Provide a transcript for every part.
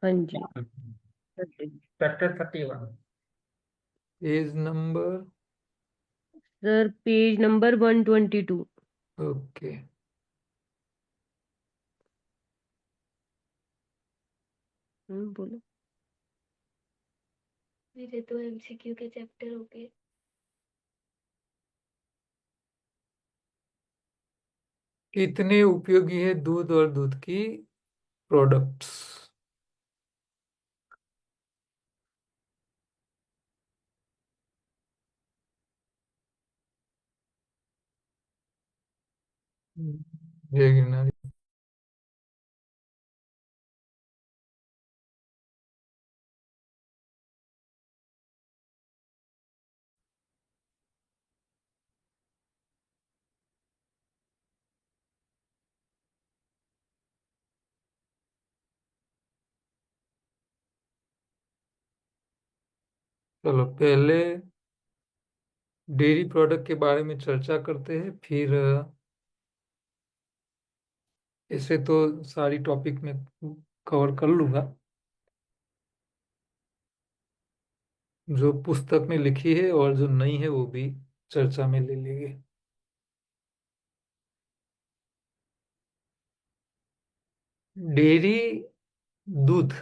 हाँ जी। Chapter 31। Page number. Sir page number 122। Okay. बोलो। मेरे तो एमसीक्यू के चैप्टर हो गए। कितने उपयोगी है दूध और दूध की प्रोडक्ट्स? जय गिरनारी। चलो पहले डेयरी प्रोडक्ट के बारे में चर्चा करते हैं, फिर ऐसे तो सारी टॉपिक में कवर कर लूंगा जो पुस्तक में लिखी है, और जो नहीं है वो भी चर्चा में ले लेंगे। डेयरी दूध,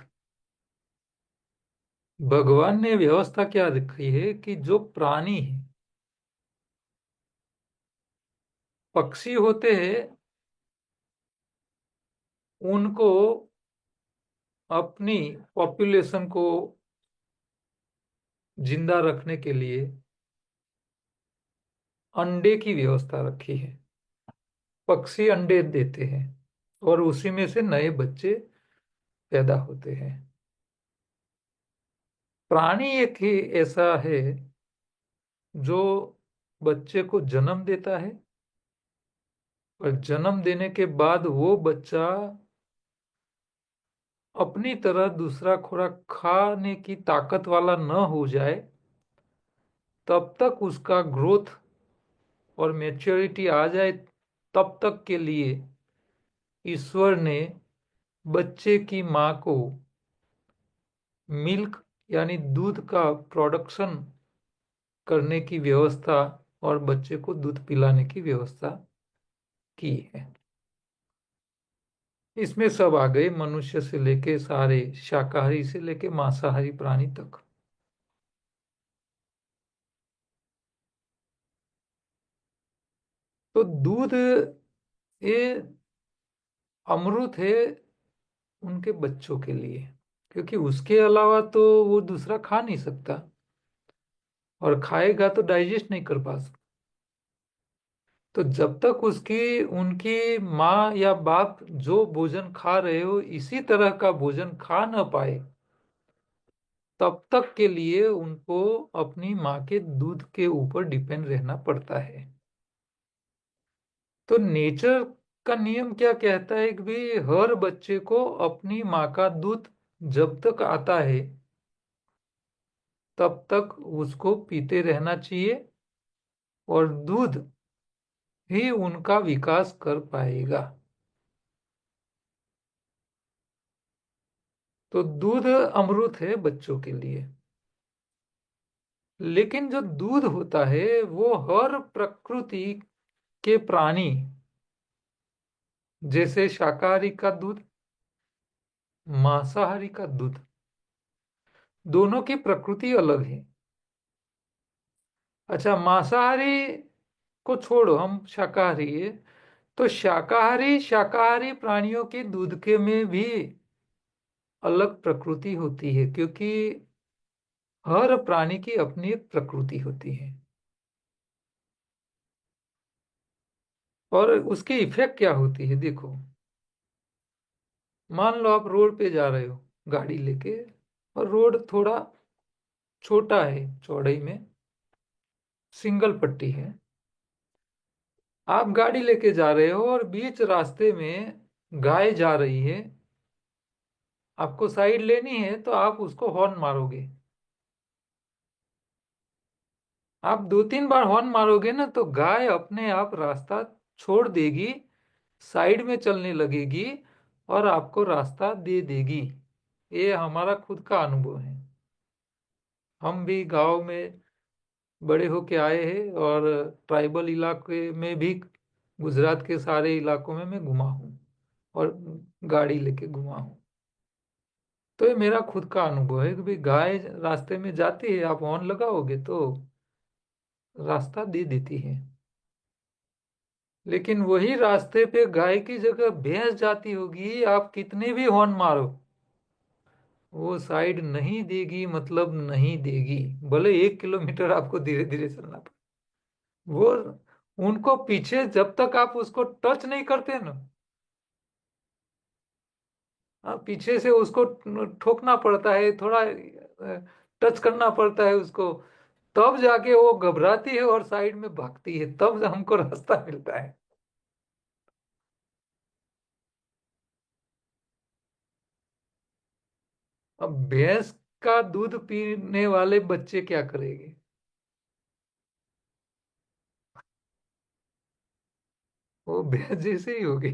भगवान ने व्यवस्था क्या रखी है कि जो प्राणी है, पक्षी होते हैं, उनको अपनी पॉपुलेशन को जिंदा रखने के लिए अंडे की व्यवस्था रखी है। पक्षी अंडे देते हैं और उसी में से नए बच्चे पैदा होते हैं। प्राणी एक ही ऐसा है जो बच्चे को जन्म देता है, और जन्म देने के बाद वो बच्चा अपनी तरह दूसरा खुराक खाने की ताकत वाला न हो जाए, तब तक उसका ग्रोथ और मैच्योरिटी आ जाए, तब तक के लिए ईश्वर ने बच्चे की माँ को मिल्क यानी दूध का प्रोडक्शन करने की व्यवस्था और बच्चे को दूध पिलाने की व्यवस्था की है। इसमें सब आ गए, मनुष्य से लेके सारे, शाकाहारी से लेके मांसाहारी प्राणी तक। तो दूध ये अमृत है उनके बच्चों के लिए, क्योंकि उसके अलावा तो वो दूसरा खा नहीं सकता, और खाएगा तो डाइजेस्ट नहीं कर पा सकता। तो जब तक उसकी उनकी माँ या बाप जो भोजन खा रहे हो इसी तरह का भोजन खा न पाए, तब तक के लिए उनको अपनी माँ के दूध के ऊपर डिपेंड रहना पड़ता है। तो नेचर का नियम क्या कहता है कि भी हर बच्चे को अपनी माँ का दूध जब तक आता है तब तक उसको पीते रहना चाहिए, और दूध ही उनका विकास कर पाएगा। तो दूध अमृत है बच्चों के लिए। लेकिन जो दूध होता है वो हर प्रकृति के प्राणी, जैसे शाकाहारी का दूध, मांसाहारी का दूध, दोनों की प्रकृति अलग है। अच्छा, मांसाहारी को छोड़ो, हम शाकाहारी है, तो शाकाहारी शाकाहारी प्राणियों के दूध के में भी अलग प्रकृति होती है, क्योंकि हर प्राणी की अपनी एक प्रकृति होती है। और उसकी इफेक्ट क्या होती है देखो। मान लो आप रोड पे जा रहे हो गाड़ी लेके, और रोड थोड़ा छोटा है चौड़ाई में, सिंगल पट्टी है। आप गाड़ी लेके जा रहे हो और बीच रास्ते में गाय जा रही है, आपको साइड लेनी है तो आप उसको हॉर्न मारोगे। आप 2-3 बार हॉर्न मारोगे ना तो गाय अपने आप रास्ता छोड़ देगी, साइड में चलने लगेगी और आपको रास्ता दे देगी। ये हमारा खुद का अनुभव है। हम भी गांव में बड़े होके आए हैं और ट्राइबल इलाके में भी गुजरात के सारे इलाकों में मैं घुमा हूँ और गाड़ी लेके घुमा हूँ। तो ये मेरा खुद का अनुभव है कि भाई गाय रास्ते में जाती है, आप हॉर्न लगाओगे तो रास्ता दे देती है। लेकिन वही रास्ते पे गाय की जगह भैंस जाती होगी, आप कितने भी हॉर्न मारो वो साइड नहीं देगी, मतलब नहीं देगी। भले 1 किलोमीटर आपको धीरे धीरे चलना पड़े, वो उनको पीछे जब तक आप उसको टच नहीं करते ना, आप पीछे से उसको ठोकना पड़ता है, थोड़ा टच करना पड़ता है उसको, तब जाके वो घबराती है और साइड में भागती है, तब हमको रास्ता मिलता है। अब भैंस का दूध पीने वाले बच्चे क्या करेंगे? वो भैंस जैसे ही होगी,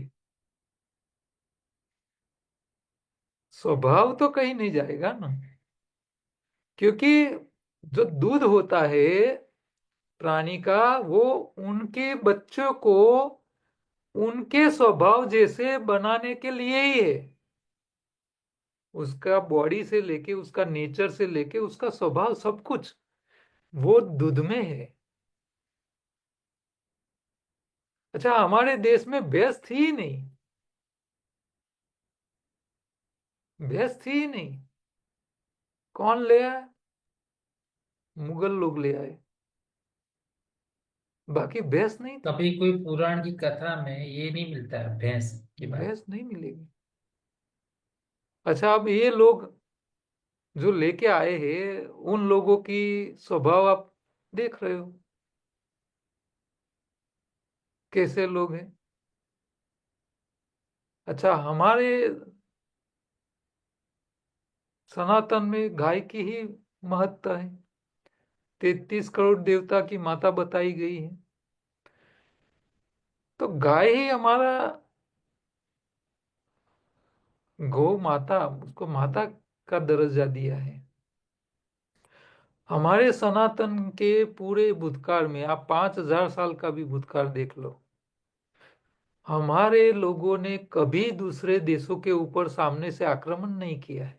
स्वभाव तो कहीं नहीं जाएगा ना। क्योंकि जो दूध होता है प्राणी का, वो उनके बच्चों को उनके स्वभाव जैसे बनाने के लिए ही है। उसका बॉडी से लेके, उसका नेचर से लेके, उसका स्वभाव, सब कुछ वो दूध में है। अच्छा, हमारे देश में भैंस थी ही नहीं, भैंस थी ही नहीं। कौन ले आया? मुगल लोग ले आए, बाकी भैंस नहीं थी। कभी कोई पुराण की कथा में ये नहीं मिलता है भैंस के बारे भैंस नहीं मिलेगी। अच्छा, अब ये लोग जो लेके आए हैं, उन लोगों की स्वभाव आप देख रहे हो कैसे लोग हैं। अच्छा, हमारे सनातन में गाय की ही महत्ता है। 33 करोड़ देवता की माता बताई गई है, तो गाय ही हमारा गौ माता, उसको माता का दर्जा दिया है। हमारे सनातन के पूरे भूतकाल में आप 5,000 साल का भी भूतकाल देख लो, हमारे लोगों ने कभी दूसरे देशों के ऊपर सामने से आक्रमण नहीं किया है,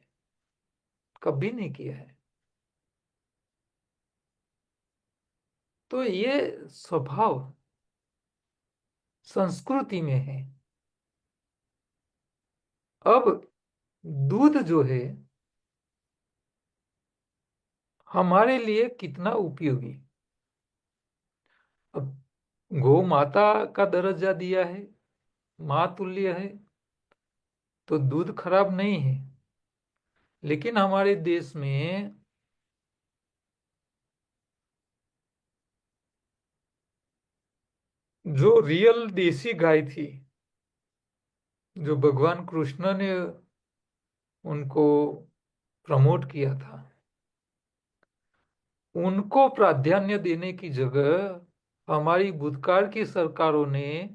कभी नहीं किया है। तो ये स्वभाव संस्कृति में है। अब दूध जो है हमारे लिए कितना उपयोगी, अब गौ माता का दर्जा दिया है, माँ तुल्य है, तो दूध खराब नहीं है। लेकिन हमारे देश में जो रियल देसी गाय थी, जो भगवान कृष्ण ने उनको प्रमोट किया था, उनको प्राधान्य देने की जगह हमारी भूतकाल की सरकारों ने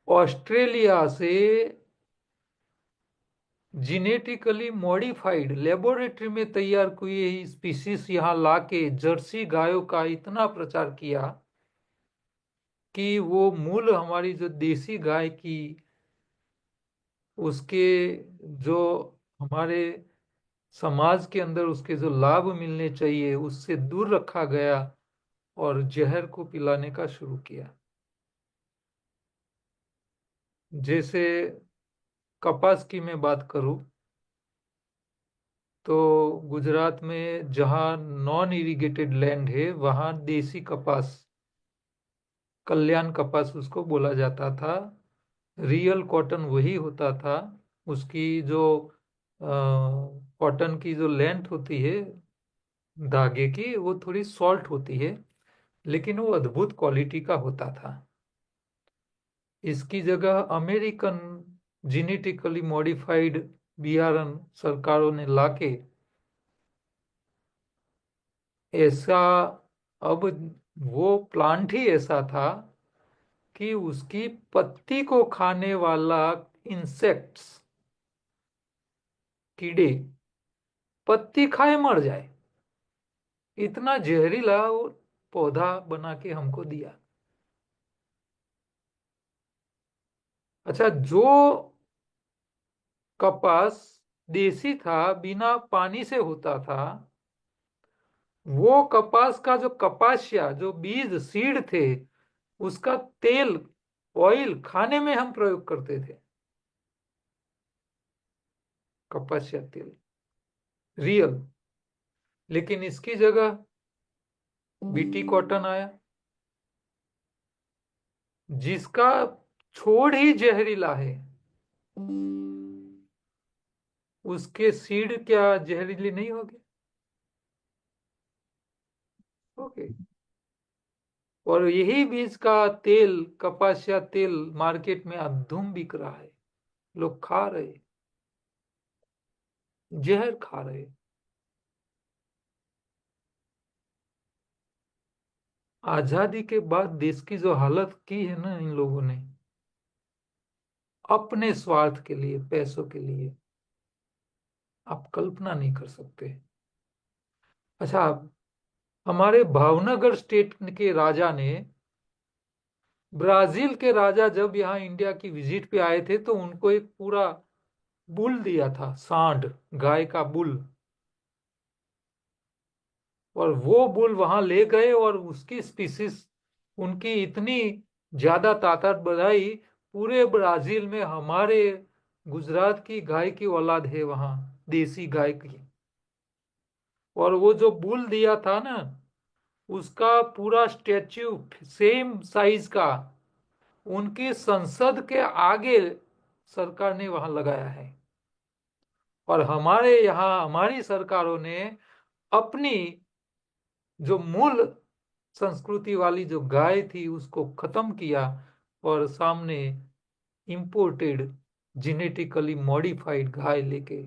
ऑस्ट्रेलिया से जीनेटिकली मॉडिफाइड लेबोरेटरी में तैयार हुई स्पीसीज यहाँ लाके जर्सी गायों का इतना प्रचार किया कि वो मूल हमारी जो देसी गाय की, उसके जो हमारे समाज के अंदर उसके जो लाभ मिलने चाहिए उससे दूर रखा गया और जहर को पिलाने का शुरू किया। जैसे कपास की मैं बात करूं, तो गुजरात में जहां नॉन इरिगेटेड लैंड है वहां देसी कपास, कल्याण कपास उसको बोला जाता था। रियल कॉटन वही होता था। उसकी जो कॉटन की जो लेंथ होती है धागे की, वो थोड़ी सॉल्ट होती है, लेकिन वो अद्भुत क्वालिटी का होता था। इसकी जगह अमेरिकन जीनेटिकली मॉडिफाइड बियारण सरकारों ने लाके ऐसा, अब वो प्लांट ही ऐसा था कि उसकी पत्ती को खाने वाला इंसेक्ट्स कीड़े पत्ती खाए मर जाए, इतना जहरीला वो पौधा बना के हमको दिया। अच्छा, जो कपास देसी था, बिना पानी से होता था, वो कपास का जो कपासिया, जो बीज सीड थे, उसका तेल, ऑयल खाने में हम प्रयोग करते थे। कपासिया तेल रियल। लेकिन इसकी जगह बीटी कॉटन आया, जिसका छोड़ ही जहरीला है। उसके सीड क्या जहरीली नहीं होगी? ओके। और यही बीज का तेल, कपासिया तेल, मार्केट में धूम बिक रहा है। लोग खा रहे, जहर खा रहे। आजादी के बाद देश की जो हालत की है ना इन लोगों ने, अपने स्वार्थ के लिए, पैसों के लिए, आप कल्पना नहीं कर सकते। अच्छा, हमारे भावनगर स्टेट के राजा ने, ब्राजील के राजा जब यहाँ इंडिया की विजिट पे आए थे, तो उनको एक पूरा बुल दिया था, सांड, गाय का बुल। और वो बुल वहां ले गए और उसकी स्पीसीज, उनकी इतनी ज्यादा ताकत बढ़ाई, पूरे ब्राजील में हमारे गुजरात की गाय की औलाद है वहां, देसी गाय की। और वो जो बुल दिया था ना, उसका पूरा स्टैच्यू सेम साइज का उनकी संसद के आगे सरकार ने वहां लगाया है। और हमारे यहाँ हमारी सरकारों ने अपनी जो मूल संस्कृति वाली जो गाय थी उसको खत्म किया, और सामने इंपोर्टेड जेनेटिकली मॉडिफाइड गाय लेके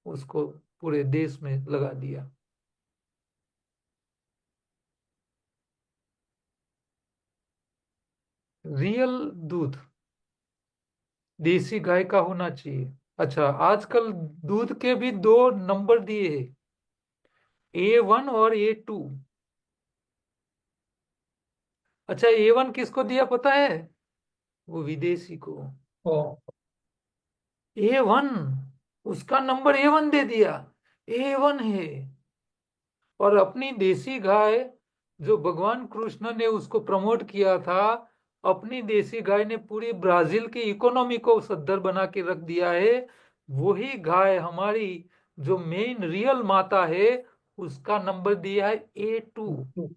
उसको पूरे देश में लगा दिया। रियल दूध देसी गाय का होना चाहिए। अच्छा, आजकल दूध के भी दो नंबर दिए हैं, A1 और A2। अच्छा, A1 किसको दिया पता है? वो विदेशी को। ओ, A1, उसका नंबर A1 दे दिया, A1 है। और अपनी देसी गाय, जो भगवान कृष्ण ने उसको प्रमोट किया था, अपनी देसी गाय ने पूरी ब्राजील की इकोनॉमी को सद्धर बना के रख दिया है। वही गाय हमारी जो मेन रियल माता है, उसका नंबर दिया है A2।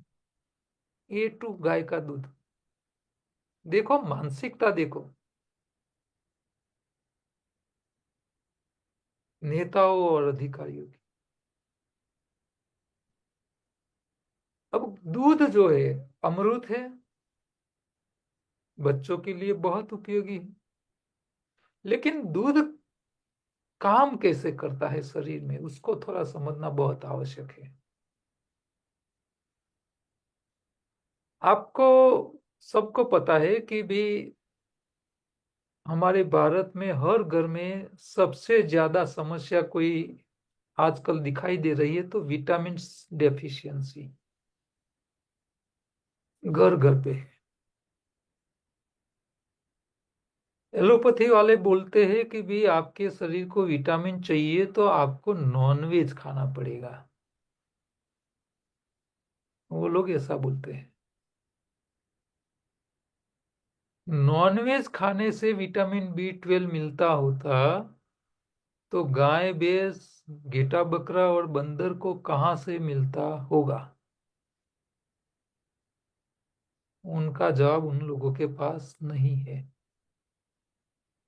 A2 गाय का दूध। देखो मानसिकता, देखो नेताओं और अधिकारियों की। अब दूध जो है, अमृत है, बच्चों के लिए बहुत उपयोगी है। लेकिन दूध काम कैसे करता है शरीर में, उसको थोड़ा समझना बहुत आवश्यक है। आपको सबको पता है कि भी हमारे भारत में हर घर में सबसे ज्यादा समस्या कोई आजकल दिखाई दे रही है, तो विटामिन डेफिशिएंसी घर घर पे। एलोपैथी वाले बोलते हैं कि भी आपके शरीर को विटामिन चाहिए तो आपको नॉनवेज खाना पड़ेगा। वो लोग ऐसा बोलते हैं। नॉनवेज खाने से विटामिन B12 मिलता होता, तो गाय, भैंस, घेटा बकरा और बंदर को कहां से मिलता होगा? उनका जवाब उन लोगों के पास नहीं है।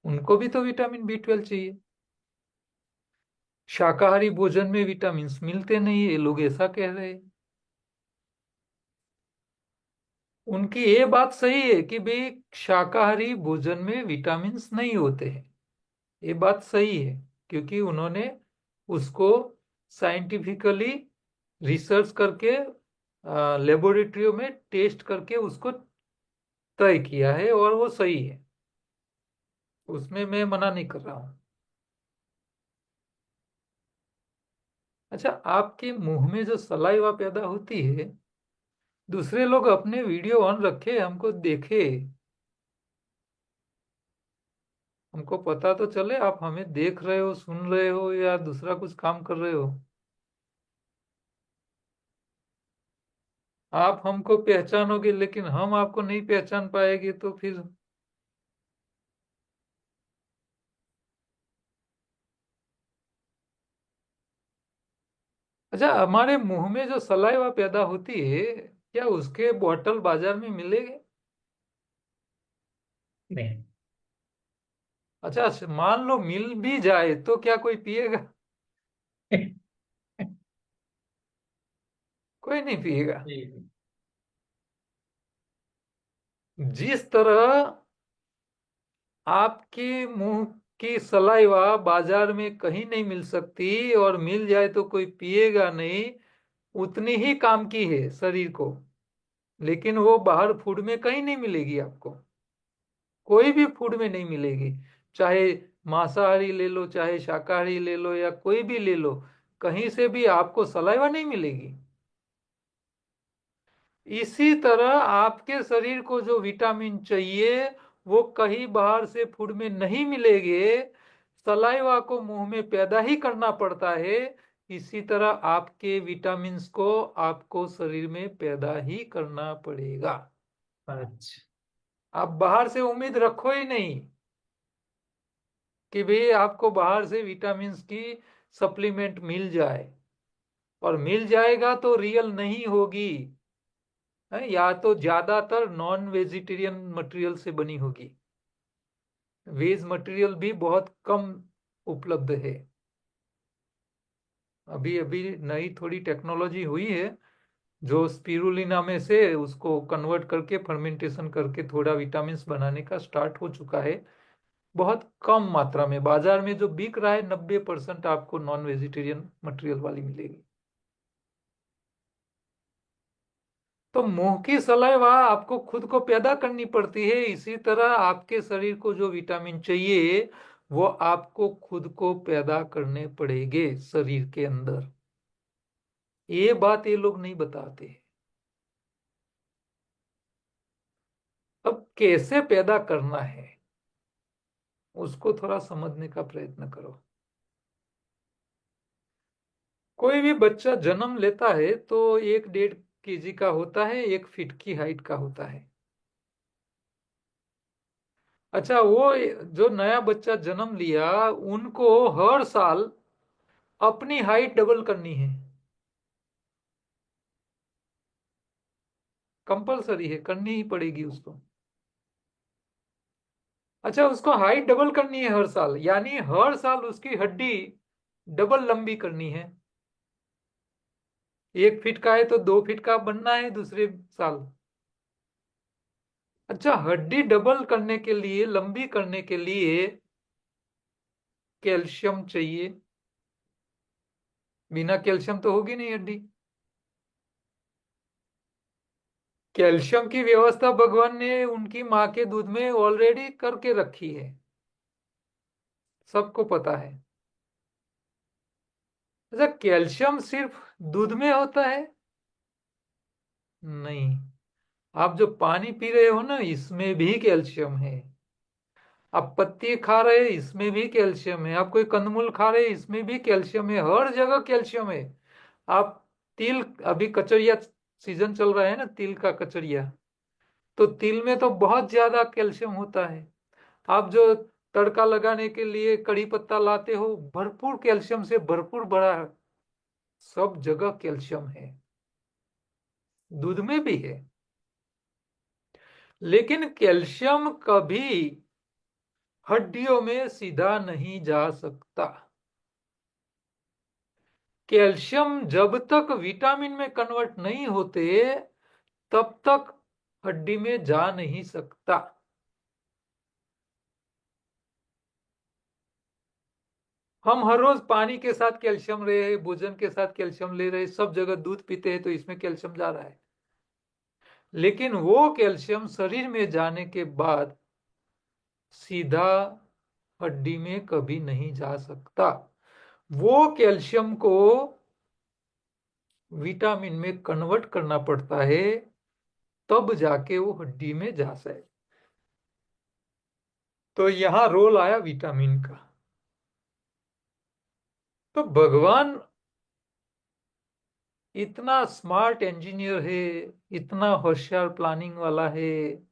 उनको भी तो विटामिन B12 चाहिए। शाकाहारी भोजन में विटामिन मिलते नहीं, ये लोग ऐसा कह रहे हैं। उनकी ये बात सही है कि भाई शाकाहारी भोजन में विटामिन नहीं होते हैं, ये बात सही है, क्योंकि उन्होंने उसको साइंटिफिकली रिसर्च करके, लेबोरेटरियों में टेस्ट करके उसको तय किया है, और वो सही है। उसमें मैं मना नहीं कर रहा हूं। अच्छा, आपके मुंह में जो सलाइवा पैदा होती है, दूसरे लोग अपने वीडियो ऑन रखे, हमको देखे, हमको पता तो चले आप हमें देख रहे हो, सुन रहे हो या दूसरा कुछ काम कर रहे हो। आप हमको पहचानोगे लेकिन हम आपको नहीं पहचान पाएंगे, तो फिर अच्छा, हमारे मुंह में जो सलाइवा पैदा होती है, क्या उसके बॉटल बाजार में मिलेंगे? नहीं। अच्छा, मान लो मिल भी जाए तो क्या कोई पिएगा? कोई नहीं पिएगा। जी। जिस तरह आपके मुंह की सलाइवा बाजार में कहीं नहीं मिल सकती, और मिल जाए तो कोई पिएगा नहीं, उतनी ही काम की है शरीर को, लेकिन वो बाहर फूड में कहीं नहीं मिलेगी आपको, कोई भी फूड में नहीं मिलेगी। चाहे मांसाहारी ले लो, चाहे शाकाहारी ले लो, या कोई भी ले लो, कहीं से भी आपको सलाइवा नहीं मिलेगी। इसी तरह आपके शरीर को जो विटामिन चाहिए वो कहीं बाहर से फूड में नहीं मिलेंगे, सलाइवा को मुंह में पैदा ही करना पड़ता है। इसी तरह आपके विटामिन्स को आपको शरीर में पैदा ही करना पड़ेगा। अच्छा। आप बाहर से उम्मीद रखो ही नहीं कि भाई आपको बाहर से विटामिन्स की सप्लीमेंट मिल जाए, और मिल जाएगा तो रियल नहीं होगी, है, या तो ज्यादातर नॉन वेजिटेरियन मटेरियल से बनी होगी, वेज मटेरियल भी बहुत कम उपलब्ध है। अभी अभी नई थोड़ी टेक्नोलॉजी हुई है, जो स्पिरुलिना में से उसको कन्वर्ट करके फर्मेंटेशन करके थोड़ा विटामिन्स बनाने का स्टार्ट हो चुका है। बहुत कम मात्रा में बाजार में जो बिक रहा है, 90% आपको नॉन वेजिटेरियन मटेरियल वाली मिलेगी। तो मुंह की सलाइवा आपको खुद को पैदा करनी पड़ती है, इसी तरह आपके शरीर को जो विटामिन चाहिए वो आपको खुद को पैदा करने पड़ेंगे शरीर के अंदर। ये बात ये लोग नहीं बताते। अब कैसे पैदा करना है उसको थोड़ा समझने का प्रयत्न करो। कोई भी बच्चा जन्म लेता है तो 1-1.5 kg का होता है, 1 फीट की हाइट का होता है। अच्छा, वो जो नया बच्चा जन्म लिया उनको हर साल अपनी हाइट डबल करनी है, कंपलसरी है, करनी ही पड़ेगी उसको। अच्छा, उसको हाइट डबल करनी है हर साल, यानी हर साल उसकी हड्डी डबल लंबी करनी है। 1 फीट का है तो 2 फीट का बनना है दूसरे साल। अच्छा, हड्डी डबल करने के लिए, लंबी करने के लिए कैल्शियम चाहिए, बिना कैल्शियम तो होगी नहीं हड्डी। कैल्शियम की व्यवस्था भगवान ने उनकी माँ के दूध में ऑलरेडी करके रखी है, सबको पता है। अच्छा, कैल्शियम सिर्फ दूध में होता है? नहीं, आप जो पानी पी रहे हो ना, इसमें भी कैल्शियम है। आप पत्ती खा रहे हैं, इसमें भी कैल्शियम है। आप कोई कंदमूल खा रहे हैं, इसमें भी कैल्शियम है, हर जगह कैल्शियम है। आप तिल, अभी कचरिया सीजन चल रहा है ना, तिल का कचरिया, तो तिल में तो बहुत ज्यादा कैल्शियम होता है। आप जो तड़का लगाने के लिए कड़ी पत्ता लाते हो, भरपूर कैल्शियम से भरपूर भरा है, सब जगह कैल्शियम है, दूध में भी है। लेकिन कैल्शियम कभी हड्डियों में सीधा नहीं जा सकता। कैल्शियम जब तक विटामिन में कन्वर्ट नहीं होते तब तक हड्डी में जा नहीं सकता। हम हर रोज पानी के साथ कैल्शियम ले रहे, भोजन के साथ कैल्शियम ले रहे, सब जगह दूध पीते हैं तो इसमें कैल्शियम जा रहा है, लेकिन वो कैल्शियम शरीर में जाने के बाद सीधा हड्डी में कभी नहीं जा सकता। वो कैल्शियम को विटामिन में कन्वर्ट करना पड़ता है, तब जाके वो हड्डी में जा सके। तो यहां रोल आया विटामिन का। तो भगवान इतना स्मार्ट इंजीनियर है, इतना होशियार प्लानिंग वाला है।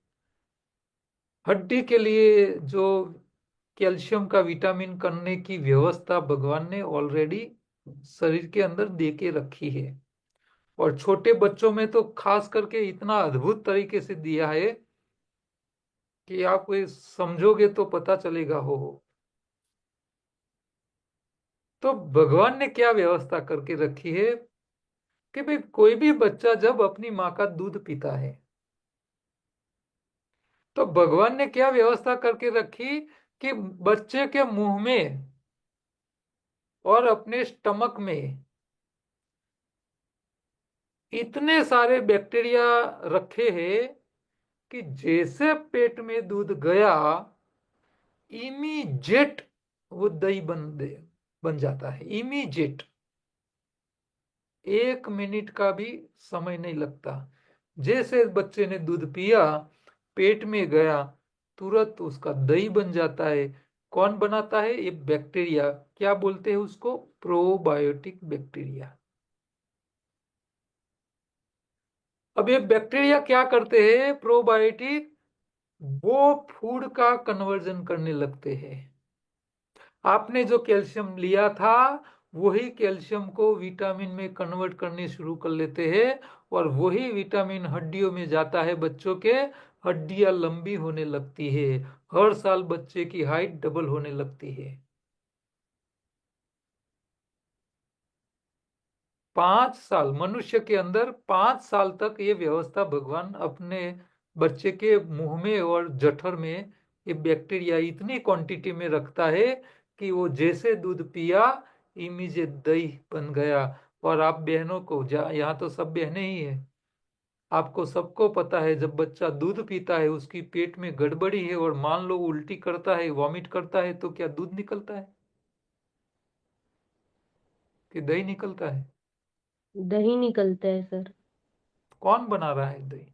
हड्डी के लिए जो कैल्शियम का विटामिन करने की व्यवस्था भगवान ने ऑलरेडी शरीर के अंदर दे के रखी है। और छोटे बच्चों में तो खास करके इतना अद्भुत तरीके से दिया है कि आप ये समझोगे तो पता चलेगा हो। तो भगवान ने क्या व्यवस्था करके रखी है कि भाई कोई भी बच्चा जब अपनी माँ का दूध पीता है, तो भगवान ने क्या व्यवस्था करके रखी कि बच्चे के मुंह में और अपने स्टमक में इतने सारे बैक्टीरिया रखे हैं कि जैसे पेट में दूध गया, इमीजिएट वो दही बन जाता है। इमीजिएट, 1 मिनट का भी समय नहीं लगता। जैसे बच्चे ने दूध पिया, पेट में गया, तुरंत उसका दही बन जाता है। कौन बनाता है? ये बैक्टीरिया। क्या बोलते हैं उसको? Probiotic bacteria. अब ये बैक्टीरिया क्या करते हैं? प्रोबायोटिक, वो फूड का कन्वर्जन करने लगते हैं। आपने जो कैल्शियम लिया था, वही कैल्शियम को विटामिन में कन्वर्ट करने शुरू कर लेते हैं, और वही विटामिन हड्डियों में जाता है बच्चों के। हड्डियां लंबी होने लगती है। हर साल बच्चे की हाइट डबल होने लगती है। 5 साल, मनुष्य के अंदर 5 साल तक ये व्यवस्था भगवान अपने बच्चे के मुंह में और जठर में ये बैक्टीरिया इतनी क्वांटिटी में रखता है कि वो जैसे दूध पिया, इमीडिएट दही बन गया। और आप बहनों को, यहाँ तो सब बहनें ही है, आपको सबको पता है, जब बच्चा दूध पीता है उसकी पेट में गड़बड़ी है और मान लो उल्टी करता है, वॉमिट करता है, तो क्या दूध निकलता है कि दही निकलता है? दही निकलता है सर। कौन बना रहा है दही?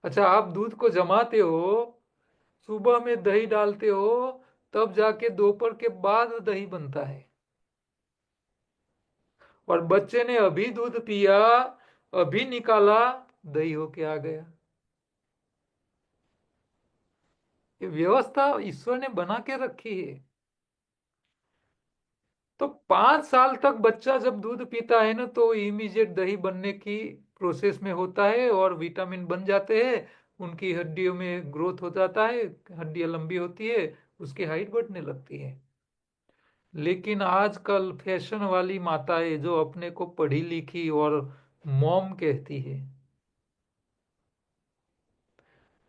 अच्छा, आप दूध को जमाते हो, सुबह में दही डालते हो, तब जाके दोपहर के बाद दही बनता है। और बच्चे ने अभी दूध पिया, अभी निकाला, दही होके आ गया। ये व्यवस्था ईश्वर ने बना के रखी है। तो 5 साल तक बच्चा जब दूध पीता है ना, तो इमीडिएट दही बनने की प्रोसेस में होता है और विटामिन बन जाते हैं। उनकी हड्डियों में ग्रोथ हो जाता है, हड्डियां लंबी होती है, उसकी हाइट बढ़ने लगती है। लेकिन आजकल फैशन वाली माताएं जो अपने को पढ़ी लिखी और मॉम कहती है,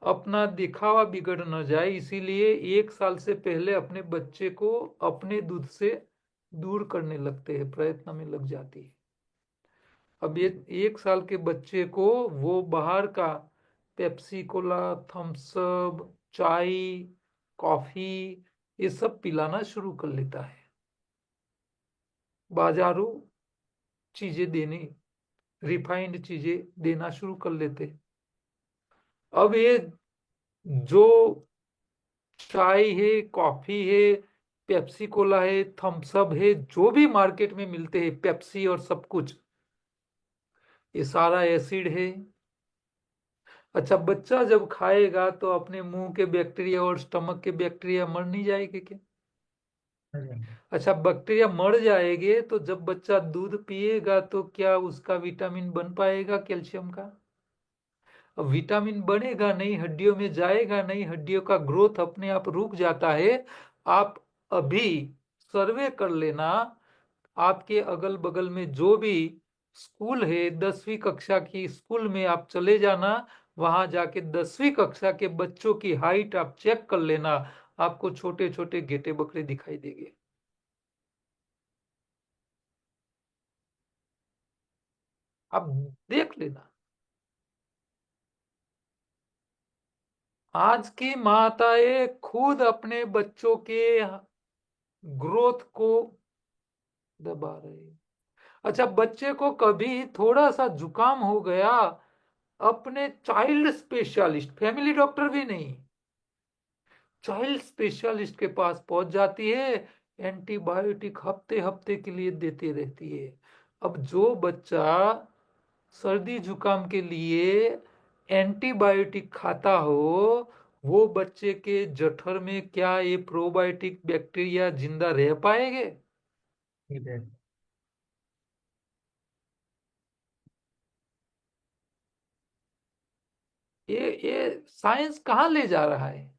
अपना दिखावा बिगड़ न जाए इसीलिए 1 साल से पहले अपने बच्चे को अपने दूध से दूर करने लगते हैं, प्रयत्न में लग जाती है। अब ये 1 साल के बच्चे को वो बाहर का पेप्सी कोला, थम्स अप, चाय, कॉफी, ये सब पिलाना शुरू कर लेता है। बाजारू चीजें देने, रिफाइंड चीजें देना शुरू कर लेते। अब ये जो चाय है, कॉफी है, पेप्सी कोला है, थम्स अप है, जो भी मार्केट में मिलते हैं, पेप्सी और सब कुछ, ये सारा एसिड है। अच्छा, बच्चा जब खाएगा तो अपने मुंह के बैक्टीरिया और स्टमक के बैक्टीरिया मर नहीं जाएंगे क्या? अच्छा, बैक्टीरिया मर जाएंगे तो जब बच्चा दूध पिएगा तो क्या उसका विटामिन बन पाएगा कैल्शियम का? अब विटामिन बनेगा नहीं, हड्डियों में जाएगा नहीं, हड्डियों का ग्रोथ अपने आप रुक जाता है। आप अभी सर्वे कर लेना, आपके अगल बगल में जो भी स्कूल है, 10वीं कक्षा की स्कूल में आप चले जाना, वहां जाके 10वीं कक्षा के बच्चों की हाइट आप चेक कर लेना, आपको छोटे छोटे गेटे बकरे दिखाई देंगे। आप देख लेना। आज की माताएं खुद अपने बच्चों के ग्रोथ को दबा रहे हैं। अच्छा, बच्चे को कभी थोड़ा सा जुकाम हो गया, अपने चाइल्ड स्पेशलिस्ट, फैमिली डॉक्टर भी नहीं, चाइल्ड स्पेशलिस्ट के पास पहुंच जाती है, एंटीबायोटिक हफ्ते हफ्ते के लिए देती रहती है। अब जो बच्चा सर्दी जुकाम के लिए एंटीबायोटिक खाता हो, वो बच्चे के जठर में क्या ये प्रोबायोटिक बैक्टीरिया जिंदा रह पाएंगे? ठीक है। ये साइंस कहाँ ले जा रहा है?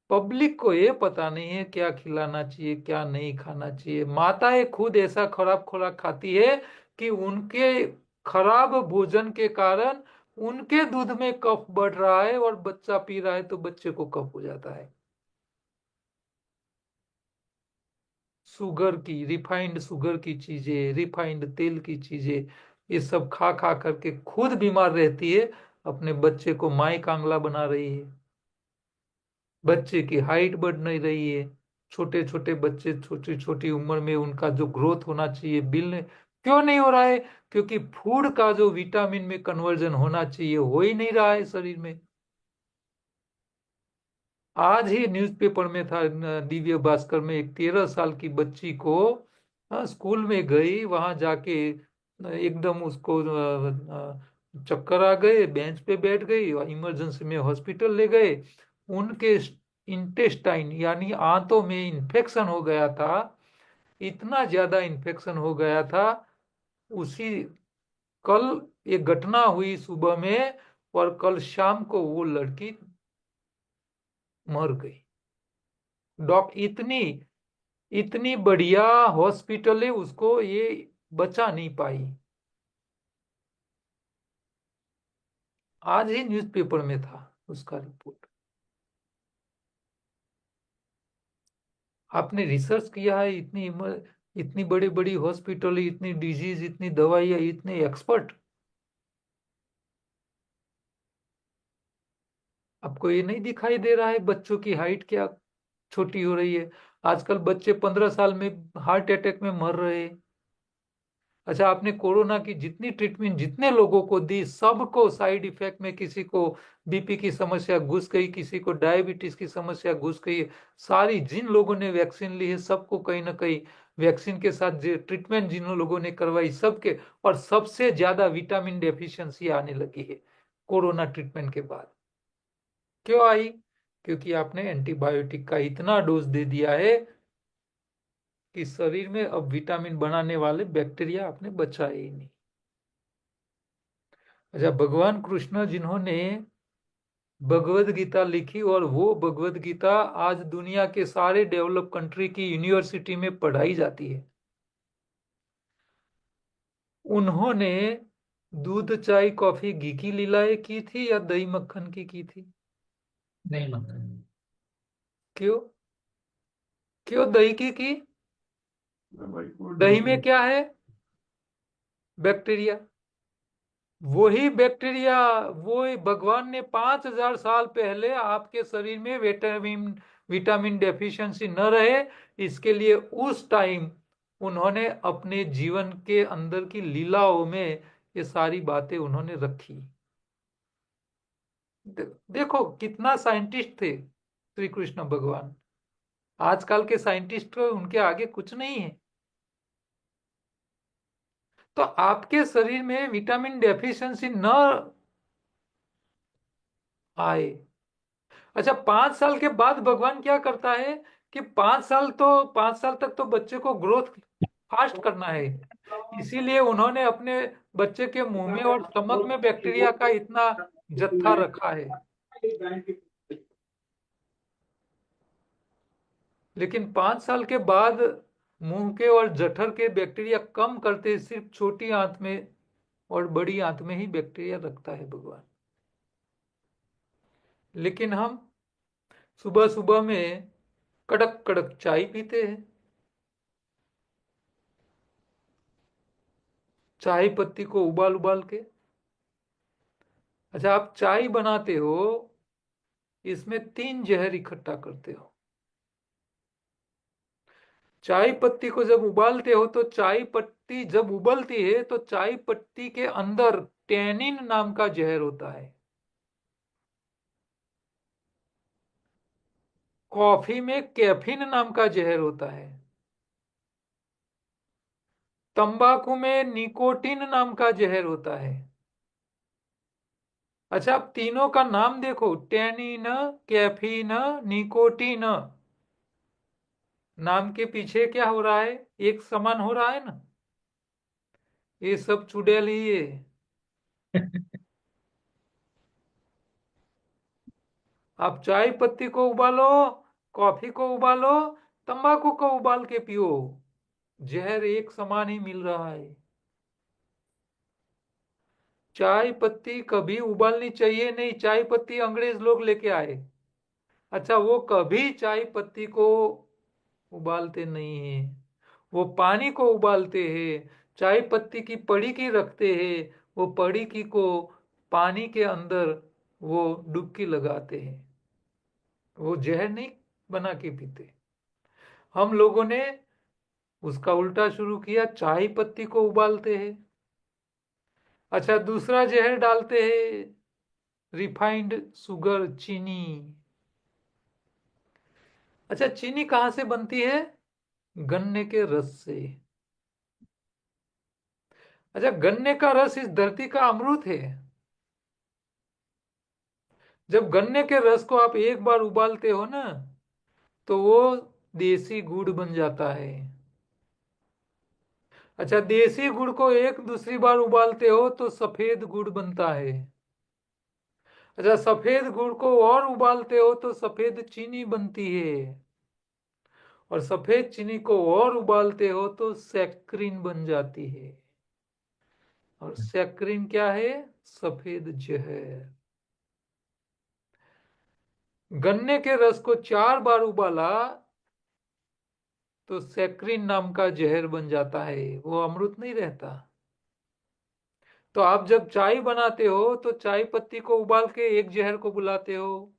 पब्लिक को ये पता नहीं है क्या खिलाना चाहिए, क्या नहीं खाना चाहिए। माताएं खुद ऐसा खराब खुराक खाती है कि उनके खराब भोजन के कारण उनके दूध में कफ बढ़ रहा है, और बच्चा पी रहा है तो बच्चे को कफ हो जाता है। शुगर की, रिफाइंड शुगर की चीजें, रिफाइंड तेल की चीजें, ये सब खा खा करके खुद बीमार रहती है, अपने बच्चे को माई कांगला बना रही है। बच्चे की हाइट बढ़ नहीं रही है। छोटे छोटे बच्चे छोटी छोटी उम्र में उनका जो ग्रोथ होना चाहिए क्यों नहीं हो रहा है? क्योंकि फूड का जो विटामिन में कन्वर्जन होना चाहिए हो ही नहीं रहा है शरीर में। आज ही न्यूज़पेपर में था, दिव्य भास्कर में, एक 13 साल की बच्ची को, स्कूल में गई, वहां जाके एकदम उसको चक्कर आ गए, बेंच पे बैठ गई और इमरजेंसी में हॉस्पिटल ले गए। उनके इंटेस्टाइन यानी आंतों में इन्फेक्शन हो गया था, इतना ज्यादा इन्फेक्शन हो गया था। उसी कल एक घटना हुई सुबह में, और कल शाम को वो लड़की मर गई। इतनी इतनी बढ़िया हॉस्पिटल है, उसको ये बचा नहीं पाई। आज ही न्यूज़पेपर में था उसका रिपोर्ट। आपने रिसर्च किया है, इतनी बड़ी बड़ी हॉस्पिटल, इतनी डिजीज, इतनी दवाइयाँ, इतने एक्सपर्ट, आपको ये नहीं दिखाई दे रहा है बच्चों की हाइट क्या छोटी हो रही है? आजकल बच्चे 15 साल में हार्ट अटैक में मर रहे हैं। अच्छा, आपने कोरोना की जितनी ट्रीटमेंट जितने लोगों को दी, सबको साइड इफेक्ट में, किसी को बीपी की समस्या घुस गई, किसी को डायबिटीज की समस्या घुस गई। सारी जिन लोगों ने वैक्सीन ली है, सबको कहीं ना कहीं वैक्सीन के साथ जो ट्रीटमेंट जिन लोगों ने करवाई सबके, और सबसे ज्यादा विटामिन डेफिशिएंसी आने लगी है कोरोना ट्रीटमेंट के बाद। क्यों आई? क्योंकि आपने एंटीबायोटिक का इतना डोज दे दिया है कि शरीर में अब विटामिन बनाने वाले बैक्टीरिया आपने बचाए ही नहीं। अच्छा, भगवान कृष्ण जिन्होंने भगवत गीता लिखी, और वो भगवत गीता आज दुनिया के सारे डेवलप कंट्री की यूनिवर्सिटी में पढ़ाई जाती है, उन्होंने दूध चाय कॉफी घी की लीलाएं की थी या दही मक्खन की थी? नहीं मक्खन। क्यों? क्यों दही की? दही में क्या है? बैक्टीरिया। वही बैक्टीरिया, वो भगवान ने 5,000 साल पहले आपके शरीर में विटामिन विटामिन डेफिशिएंसी न रहे, इसके लिए उस टाइम उन्होंने अपने जीवन के अंदर की लीलाओं में ये सारी बातें उन्होंने रखी। देखो कितना साइंटिस्ट थे श्री कृष्ण भगवान। आजकल के साइंटिस्ट तो उनके आगे कुछ नहीं है। तो आपके शरीर में विटामिन डेफिशिएंसी न आए। अच्छा, 5 साल के बाद भगवान क्या करता है कि 5 साल तक तो बच्चे को ग्रोथ फास्ट करना है, इसीलिए उन्होंने अपने बच्चे के मुंह में और स्टमक में बैक्टीरिया का इतना जत्था रखा है। लेकिन 5 साल के बाद मुंह के और जठर के बैक्टीरिया कम करते, सिर्फ छोटी आंत में और बड़ी आंत में ही बैक्टीरिया रखता है भगवान। लेकिन हम सुबह सुबह में कड़क कड़क चाय पीते हैं, चाय पत्ती को उबाल उबाल के। अच्छा, आप चाय बनाते हो, इसमें 3 जहर इकट्ठा करते हो। चाय पत्ती को जब उबालते हो तो चाय पत्ती जब उबलती है तो चाय पत्ती के अंदर टैनिन नाम का जहर होता है। कॉफी में कैफीन नाम का जहर होता है। तंबाकू में निकोटीन नाम का जहर होता है। अच्छा, आप तीनों का नाम देखो, टैनिन, कैफीन, निकोटीन। नाम के पीछे क्या हो रहा है? एक समान हो रहा है ना। ये सब चुड़ैल ही है। आप चाय पत्ती को उबालो, कॉफी को उबालो, तंबाकू को उबाल के पियो, जहर एक समान ही मिल रहा है। चाय पत्ती कभी उबालनी चाहिए नहीं, चाय पत्ती अंग्रेज लोग लेके आए। अच्छा, वो कभी चाय पत्ती को उबालते नहीं है, वो पानी को उबालते हैं, चाय पत्ती की पड़ी की रखते हैं, वो पड़ी की को पानी के अंदर वो डुबकी लगाते हैं, वो जहर नहीं बना के पीते। हम लोगों ने उसका उल्टा शुरू किया, चाय पत्ती को उबालते हैं। अच्छा, दूसरा जहर डालते हैं, रिफाइंड शुगर, चीनी। अच्छा, चीनी कहाँ से बनती है? गन्ने के रस से। अच्छा, गन्ने का रस इस धरती का अमृत है। जब गन्ने के रस को आप एक बार उबालते हो ना, तो वो देसी गुड़ बन जाता है। अच्छा, देसी गुड़ को एक दूसरी बार उबालते हो तो सफेद गुड़ बनता है। अच्छा, सफेद गुड़ को और उबालते हो तो सफेद चीनी बनती है। और सफेद चीनी को और उबालते हो तो सैक्रिन बन जाती है। और सैक्रिन क्या है? सफेद जहर। गन्ने के रस को 4 बार उबाला तो सैक्रिन नाम का जहर बन जाता है, वो अमृत नहीं रहता। तो आप जब चाय बनाते हो तो चाय पत्ती को उबाल के एक जहर को बुलाते हो,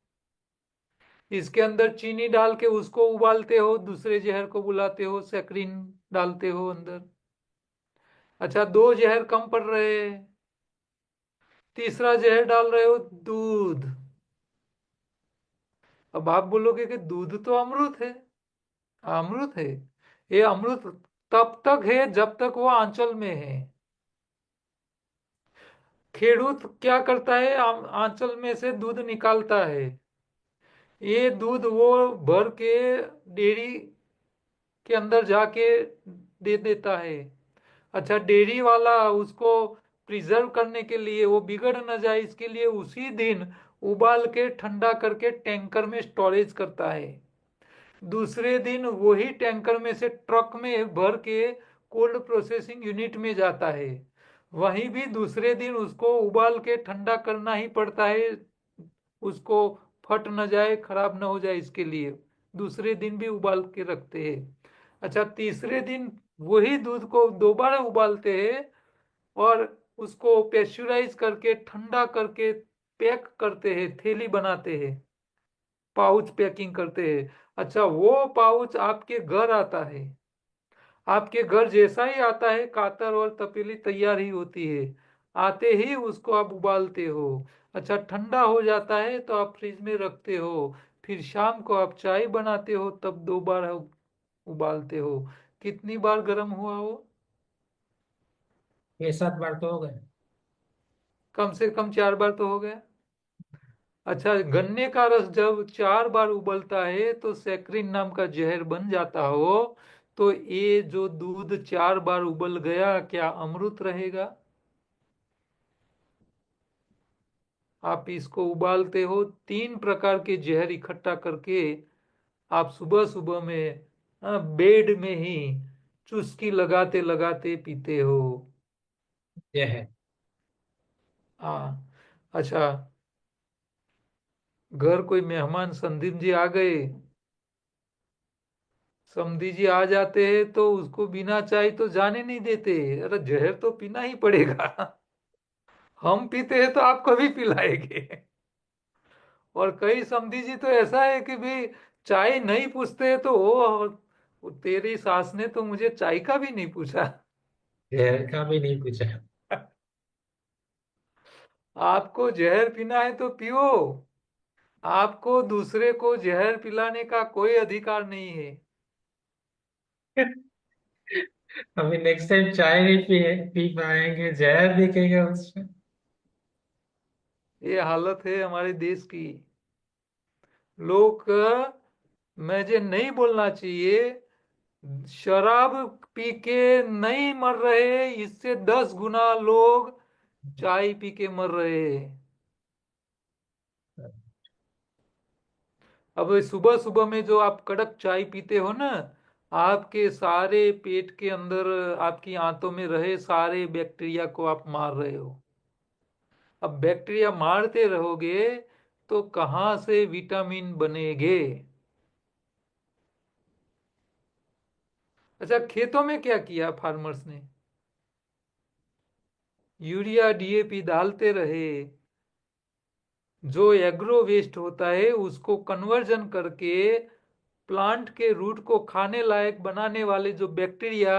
इसके अंदर चीनी डाल के उसको उबालते हो, दूसरे जहर को बुलाते हो, सैक्रिन डालते हो अंदर। अच्छा, 2 जहर कम पड़ रहे हैं, तीसरा जहर डाल रहे हो, दूध। अब आप बोलोगे कि दूध तो अमृत है। अमृत है। ये अमृत तब तक है जब तक वो आंचल में है। खेडूत क्या करता है? आंचल में से दूध निकालता है। ये दूध वो भर के डेयरी के अंदर जाके दे देता है। अच्छा, डेयरी वाला उसको प्रिजर्व करने के लिए, वो बिगड़ न जाए इसके लिए, उसी दिन उबाल के ठंडा करके टैंकर में स्टोरेज करता है। दूसरे दिन वही टैंकर में से ट्रक में भर के कोल्ड प्रोसेसिंग यूनिट में जाता है। वहीं भी दूसरे दिन उसको उबाल के ठंडा करना ही पड़ता है, उसको फट न जाए, खराब न हो जाए इसके लिए दूसरे दिन भी उबाल के रखते हैं। अच्छा, तीसरे दिन वही दूध को दोबारा उबालते हैं और उसको प्रेशराइज करके ठंडा करके पैक करते हैं, थैली बनाते हैं, पाउच पैकिंग करते हैं। अच्छा, वो पाउच आपके घर आता है। आपके घर जैसा ही आता है, कातर और तपेली तैयार ही होती है, आते ही उसको आप उबालते हो। अच्छा, ठंडा हो जाता है तो आप फ्रिज में रखते हो, फिर शाम को आप चाय बनाते हो तब 2 बार उबालते हो। कितनी बार गर्म हुआ वो? 6-7 बार तो हो गए। कम से कम 4 बार तो हो गया। अच्छा, गन्ने का रस जब 4 बार उबलता है तो सैक्रिन नाम का जहर बन जाता हो, तो ये जो दूध 4 बार उबल गया, क्या अमृत रहेगा? आप इसको उबालते हो, 3 प्रकार के जहर इकट्ठा करके आप सुबह सुबह में बेड में ही चुस्की लगाते लगाते पीते हो। यह है। हाँ। अच्छा, घर कोई मेहमान संदीप जी आ गए, समधी जी आ जाते हैं तो उसको बिना चाय तो जाने नहीं देते, अरे जहर तो पीना ही पड़ेगा। हम पीते हैं तो आपको भी पिलाएंगे। और कई समधी जी तो ऐसा है कि भाई चाय नहीं पूछते तो वो वो तेरी सास ने तो मुझे चाय का भी नहीं पूछा। जहर का भी नहीं पूछा। आपको जहर पीना है तो पियो, आपको दूसरे को जहर पिलाने का कोई अधिकार नहीं है। अभी नेक्स्ट टाइम चाय नहीं पी पाएंगे, जहर दिखेगा उसमें। ये हालत है हमारे देश की। लोग मुझे नहीं बोलना चाहिए, शराब पी के नहीं मर रहे, इससे 10 गुना लोग चाय पी के मर रहे हैं। अब सुबह सुबह में जो आप कड़क चाय पीते हो ना, आपके सारे पेट के अंदर, आपकी आंतों में रहे सारे बैक्टीरिया को आप मार रहे हो। अब बैक्टीरिया मारते रहोगे तो कहाँ से विटामिन बनेंगे? अच्छा, खेतों में क्या किया फार्मर्स ने? यूरिया डीएपी डालते रहे, जो एग्रो वेस्ट होता है उसको कन्वर्जन करके प्लांट के रूट को खाने लायक बनाने वाले जो बैक्टीरिया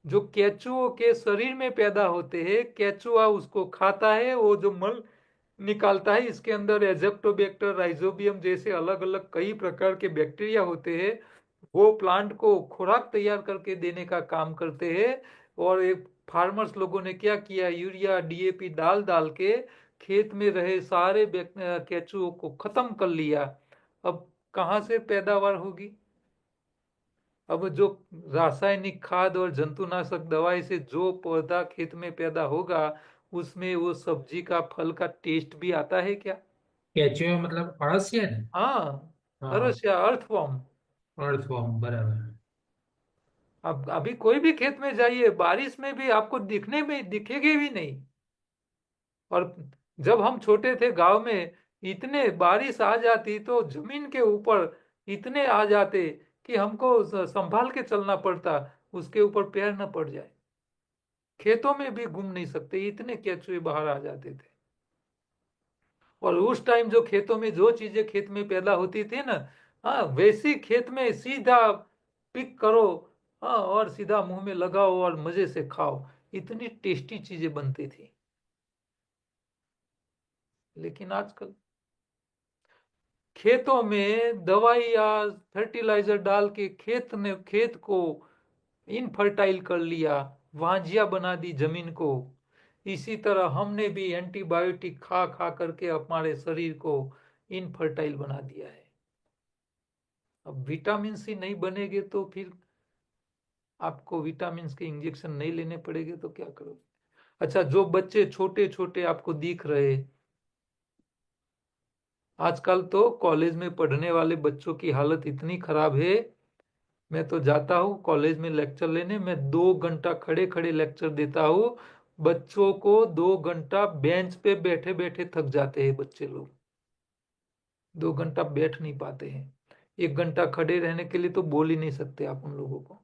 जो केचुओं के शरीर में पैदा होते हैं, केचुआ उसको खाता है, वो जो मल निकालता है, इसके अंदर एजेप्टोबैक्टर, राइजोबियम जैसे अलग अलग कई प्रकार के बैक्टीरिया होते हैं, वो प्लांट को खुराक तैयार करके देने का काम करते हैं। और एक फार्मर्स लोगों ने क्या किया, यूरिया डीएपी डाल डाल के खेत में रहे सारे केचुओं को खत्म कर लिया। अब कहाँ से पैदावार होगी? अब जो रासायनिक खाद और जंतुनाशक दवाई से जो पौधा खेत में पैदा होगा, उसमें वो सब्जी का फल का टेस्ट भी आता है क्या? केचुआ मतलब अड़सिया ने। हाँ, हाँ, अरसिया, अर्थवॉर्म। अर्थवॉर्म बराबर। अब अभी कोई भी खेत में जाइए, बारिश में भी आपको दिखने में दिखेगी भी नहीं। और जब हम छोटे थे गांव में, इतने बारिश आ जाती तो जमीन के ऊपर इतने आ जाते कि हमको संभाल के चलना पड़ता, उसके ऊपर पैर न पड़ जाए। खेतों में भी घूम नहीं सकते, इतने केचुए बाहर आ जाते थे। और उस टाइम जो खेतों में जो चीजें खेत में पैदा होती थी ना, हाँ, वैसी खेत में सीधा पिक करो, हाँ, और सीधा मुंह में लगाओ और मजे से खाओ, इतनी टेस्टी चीजें बनती थी। लेकिन आजकल खेतों में दवाई या फर्टिलाइजर डाल के खेत को इनफर्टाइल कर लिया, वांझिया बना दी जमीन को। इसी तरह हमने भी एंटीबायोटिक खा खा करके हमारे शरीर को इनफर्टाइल बना दिया है। अब विटामिन सी नहीं बनेगे तो फिर आपको विटामिन के इंजेक्शन नहीं लेने पड़ेंगे तो क्या करोगे? अच्छा, जो बच्चे छोटे छोटे आपको दिख रहे, आजकल तो कॉलेज में पढ़ने वाले बच्चों की हालत इतनी खराब है। मैं तो जाता हूँ कॉलेज में लेक्चर लेने, मैं 2 घंटा खड़े खड़े लेक्चर देता हूँ। बच्चों को 2 घंटा बेंच पे बैठे बैठे थक जाते हैं बच्चे लोग, 2 घंटा बैठ नहीं पाते हैं। 1 घंटा खड़े रहने के लिए तो बोल ही नहीं सकते आप उन लोगों को।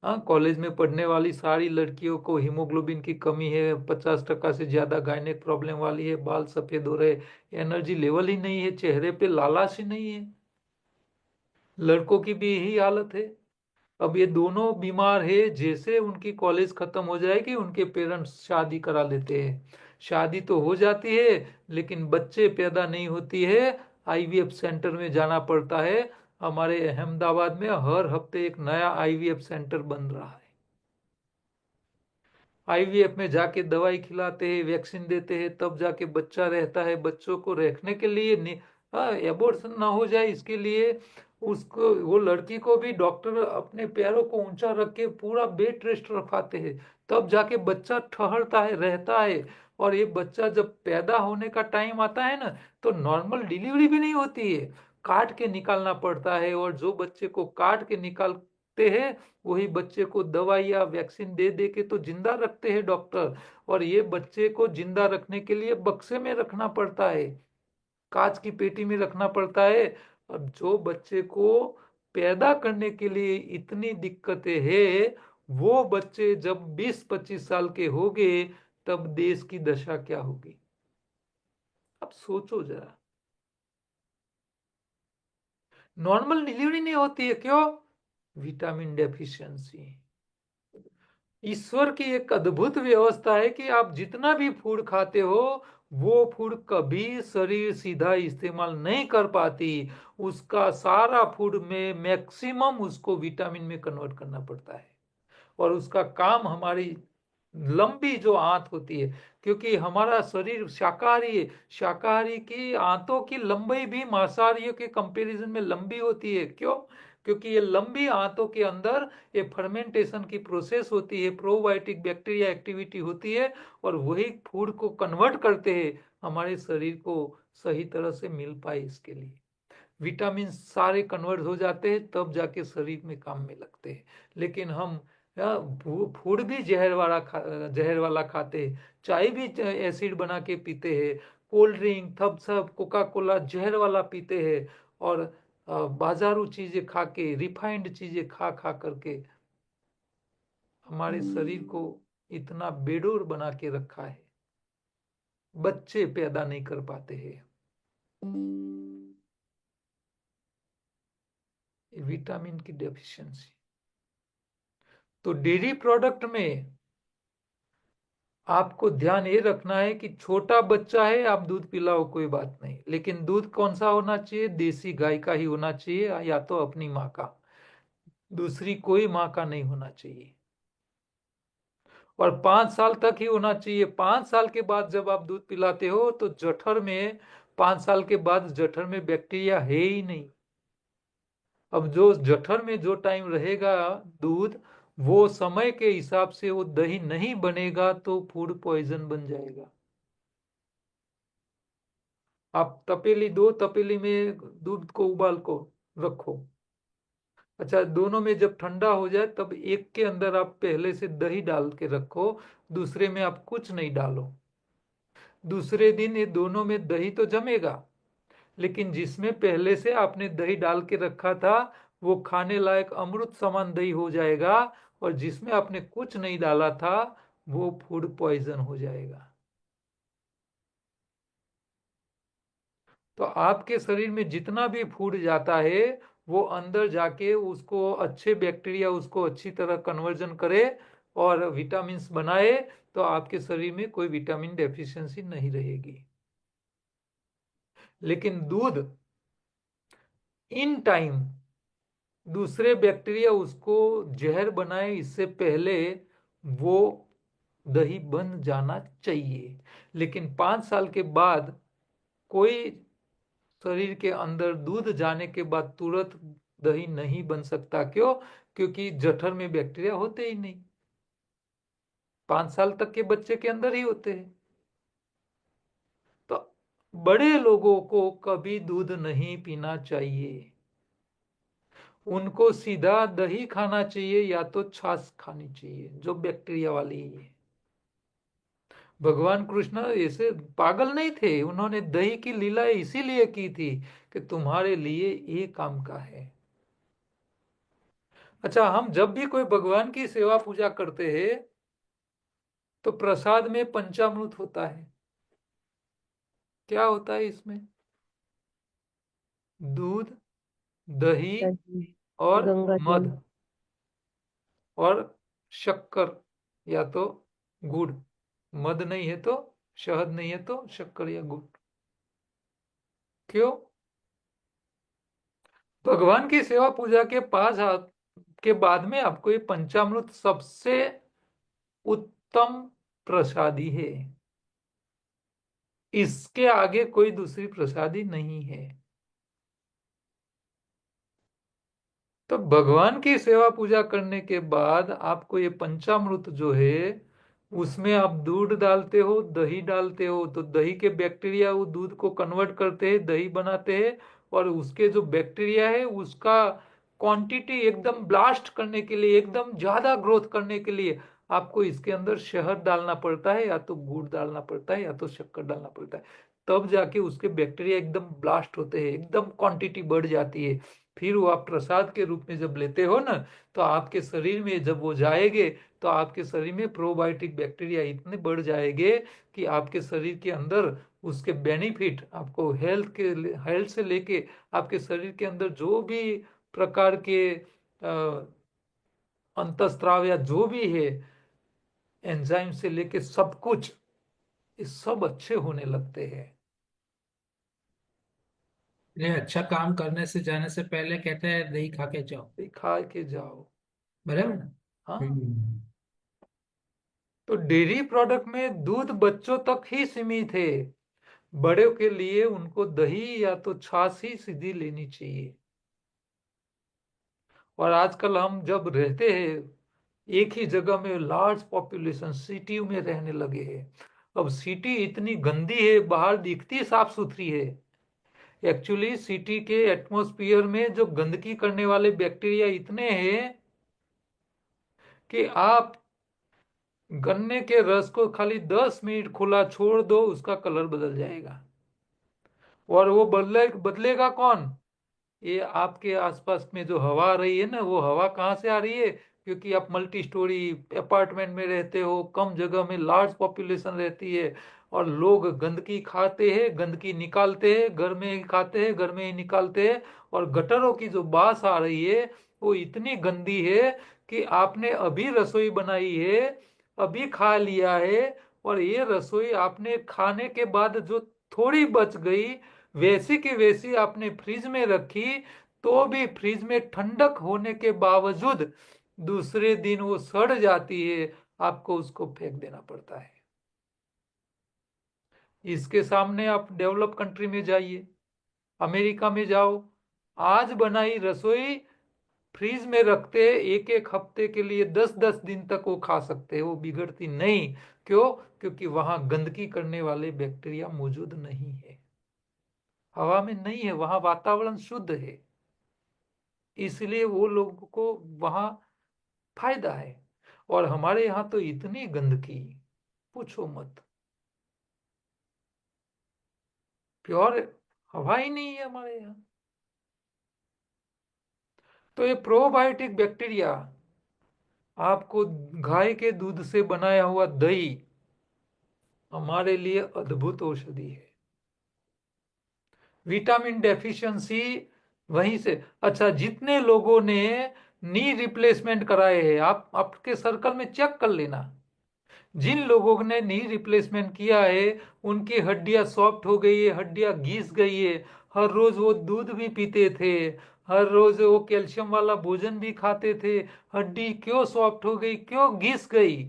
हाँ, कॉलेज में पढ़ने वाली सारी लड़कियों को हीमोग्लोबिन की कमी है, 50% से ज्यादा गायनेक प्रॉब्लम वाली है, बाल सफेद हो रहे, एनर्जी लेवल ही नहीं है, चेहरे पे लालाश ही नहीं है। लड़कों की भी यही हालत है। अब ये दोनों बीमार है, जैसे उनकी कॉलेज खत्म हो जाएगी उनके पेरेंट्स शादी करा लेते हैं। शादी तो हो जाती है लेकिन बच्चे पैदा नहीं होती है। आईवीएफ सेंटर में जाना पड़ता है। हमारे अहमदाबाद में हर हफ्ते एक नया आईवीएफ सेंटर बन रहा है। आईवीएफ में जाके दवाई खिलाते हैं, वैक्सीन देते हैं, तब जाके बच्चा रहता है। बच्चों को रखने के लिए एबॉर्शन ना हो जाए इसके लिए उसको, वो लड़की को भी डॉक्टर अपने पैरों को ऊंचा रख के पूरा बेड रेस्ट रखवाते हैं, तब जाके बच्चा ठहरता है, रहता है। और ये बच्चा जब पैदा होने का टाइम आता है ना, तो नॉर्मल डिलीवरी भी नहीं होती है, काट के निकालना पड़ता है। और जो बच्चे को काट के निकालते हैं, वही बच्चे को दवाई या वैक्सीन दे दे के तो जिंदा रखते हैं डॉक्टर। और ये बच्चे को जिंदा रखने के लिए बक्से में रखना पड़ता है, कांच की पेटी में रखना पड़ता है। अब जो बच्चे को पैदा करने के लिए इतनी दिक्कतें हैं, वो बच्चे जब 20-25 साल के होंगे, तब देश की दशा क्या होगी? अब सोचो जरा। नॉर्मल डिलीवरी नहीं होती है, क्यों? Vitamin deficiency. ईश्वर की एक अद्भुत व्यवस्था है कि आप जितना भी फूड खाते हो वो फूड कभी शरीर सीधा इस्तेमाल नहीं कर पाती। उसका सारा फूड में मैक्सिमम उसको विटामिन में कन्वर्ट करना पड़ता है। और उसका काम हमारी लंबी जो आंत होती है, क्योंकि हमारा शरीर शाकाहारी है, शाकाहारी की आंतों की लंबाई भी मांसाहारियों के कंपैरिजन में लंबी होती है। क्यों? क्योंकि ये लंबी आंतों के अंदर ये फर्मेंटेशन की प्रोसेस होती है, प्रोबायोटिक बैक्टीरिया एक्टिविटी होती है, और वही फूड को कन्वर्ट करते हैं हमारे शरीर को सही तरह से मिल पाए। इसके लिए विटामिन सारे कन्वर्ट हो जाते हैं, तब जाके शरीर में काम में लगते हैं। लेकिन हम फूड भी जहर वाला खाते हैं, चाय भी एसिड बना के पीते हैं, cold drink Thums Up Coca Cola जहर वाला पीते हैं, और बाजारू चीजें खा के, रिफाइंड चीजें खा खा करके हमारे शरीर को इतना बेडोर बना के रखा है, बच्चे पैदा नहीं कर पाते हैं। विटामिन की डेफिशिएंसी। तो डेयरी प्रोडक्ट में आपको ध्यान ये रखना है कि छोटा बच्चा है, आप दूध पिलाओ कोई बात नहीं, लेकिन दूध कौन सा होना चाहिए? देसी गाय का ही होना चाहिए, या तो अपनी माँ का, दूसरी कोई माँ का नहीं होना चाहिए। और 5 साल तक ही होना चाहिए। 5 साल के बाद जब आप दूध पिलाते हो तो जठर में, 5 साल के बाद जठर में बैक्टीरिया है ही नहीं। अब जो जठर में जो टाइम रहेगा दूध, वो समय के हिसाब से वो दही नहीं बनेगा तो फूड पॉइजन बन जाएगा। आप तपेली, 2 तपेली में दूध को उबाल को रखो। अच्छा, दोनों में जब ठंडा हो जाए तब एक के अंदर आप पहले से दही डाल के रखो, दूसरे में आप कुछ नहीं डालो। दूसरे दिन ये दोनों में दही तो जमेगा, लेकिन जिसमें पहले से आपने दही डाल के रखा था वो खाने लायक अमृत समान दही हो जाएगा, और जिसमें आपने कुछ नहीं डाला था वो फूड पॉइजन हो जाएगा। तो आपके शरीर में जितना भी फूड जाता है वो अंदर जाके उसको अच्छे बैक्टीरिया उसको अच्छी तरह कन्वर्जन करे और विटामिन बनाए, तो आपके शरीर में कोई विटामिन डेफिशिएंसी नहीं रहेगी। लेकिन दूध इन टाइम दूसरे बैक्टीरिया उसको जहर बनाए इससे पहले वो दही बन जाना चाहिए। लेकिन 5 साल के बाद कोई शरीर के अंदर दूध जाने के बाद तुरंत दही नहीं बन सकता। क्यों? क्योंकि जठर में बैक्टीरिया होते ही नहीं, 5 साल तक के बच्चे के अंदर ही होते हैं। तो बड़े लोगों को कभी दूध नहीं पीना चाहिए, उनको सीधा दही खाना चाहिए या तो छाछ खानी चाहिए जो बैक्टीरिया वाली है। भगवान कृष्ण ऐसे पागल नहीं थे, उन्होंने दही की लीला इसीलिए की थी कि तुम्हारे लिए ये काम का है। अच्छा, हम जब भी कोई भगवान की सेवा पूजा करते हैं तो प्रसाद में पंचामृत होता है। क्या होता है इसमें? दूध, दही दही, और गंगा मध जल। और शक्कर या तो गुड़। मध नहीं है तो, शहद नहीं है तो शक्कर या गुड़। क्यों? भगवान की सेवा पूजा के पास के बाद में आपको ये पंचामृत सबसे उत्तम प्रसादी है, इसके आगे कोई दूसरी प्रसादी नहीं है। तो भगवान की सेवा पूजा करने के बाद आपको ये पंचामृत जो है उसमें आप दूध डालते हो, दही डालते हो, तो दही के बैक्टीरिया वो दूध को कन्वर्ट करते हैं, दही बनाते हैं, और उसके जो बैक्टीरिया है उसका क्वांटिटी एकदम ब्लास्ट करने के लिए, एकदम ज्यादा ग्रोथ करने के लिए आपको इसके अंदर शहद डालना पड़ता है, या तो गुड़ डालना पड़ता है, या तो शक्कर डालना पड़ता है। तब जाके उसके बैक्टीरिया एकदम ब्लास्ट होते हैं, एकदम क्वांटिटी बढ़ जाती है। फिर वो आप प्रसाद के रूप में जब लेते हो ना, तो आपके शरीर में जब वो जाएंगे तो आपके शरीर में प्रोबायोटिक बैक्टीरिया इतने बढ़ जाएंगे कि आपके शरीर के अंदर उसके बेनिफिट आपको हेल्थ से लेके आपके शरीर के अंदर जो भी प्रकार के अंतस्त्राव या जो भी है, एंजाइम से लेके सब कुछ, ये सब अच्छे होने लगते हैं। ये अच्छा काम करने से जाने से पहले कहते हैं दही खा के जाओ। ये खा के जाओ। बराबर ना? हाँ, हम्म। तो डेयरी प्रोडक्ट में दूध बच्चों तक ही सीमित है। बड़े के लिए उनको दही या तो छाछ ही सीधी लेनी चाहिए। और आजकल हम जब रहते हैं एक ही जगह में, लार्ज पॉपुलेशन सिटी में रहने लगे हैं। अब सिटी इतनी गंदी है, बाहर दिखती साफ सुथरी है, एक्चुअली सिटी के एटमॉस्फेयर में जो गंदगी करने वाले बैक्टीरिया इतने हैं कि आप गन्ने के रस को खाली 10 मिनट खुला छोड़ दो, उसका कलर बदल जाएगा। और वो बदलेगा कौन? ये आपके आसपास में जो हवा आ रही है ना, वो हवा कहाँ से आ रही है? क्योंकि आप मल्टी स्टोरी अपार्टमेंट में रहते हो, कम जगह में लार्ज पॉपुलेशन रहती है, और लोग गंदगी खाते हैं, गंदगी निकालते हैं, घर में ही खाते हैं, घर में ही निकालते हैं। और गटरों की जो बास आ रही है वो इतनी गंदी है कि आपने अभी रसोई बनाई है, अभी खा लिया है, और ये रसोई आपने खाने के बाद जो थोड़ी बच गई, वैसी की वैसी आपने फ्रिज में रखी, तो भी फ्रिज में ठंडक होने के बावजूद दूसरे दिन वो सड़ जाती है, आपको उसको फेंक देना पड़ता है। इसके सामने आप डेवलप कंट्री में जाइए, अमेरिका में जाओ, आज बनाई रसोई फ्रीज में रखते, एक एक हफ्ते के लिए 10-10 दिन तक वो खा सकते हैं, वो बिगड़ती नहीं। क्यों? क्योंकि वहां गंदगी करने वाले बैक्टीरिया मौजूद नहीं है, हवा में नहीं है, वहां वातावरण शुद्ध है, इसलिए वो लोगों को वहां फायदा है। और हमारे यहाँ तो इतनी गंदगी, पूछो मत, प्योर हवा ही नहीं है हमारे यहाँ। तो ये प्रोबायोटिक बैक्टीरिया आपको, गाय के दूध से बनाया हुआ दही हमारे लिए अद्भुत औषधि है। विटामिन डेफिशिएंसी वहीं से। अच्छा, जितने लोगों ने नी रिप्लेसमेंट कराए हैं, आप आपके सर्कल में चेक कर लेना, जिन लोगों ने नी रिप्लेसमेंट किया है उनकी हड्डियां सॉफ्ट हो गई है, हड्डियां घिस गई है। हर रोज वो दूध भी पीते थे, हर रोज वो कैल्शियम वाला भोजन भी खाते थे, हड्डी क्यों सॉफ्ट हो गई, क्यों घिस गई?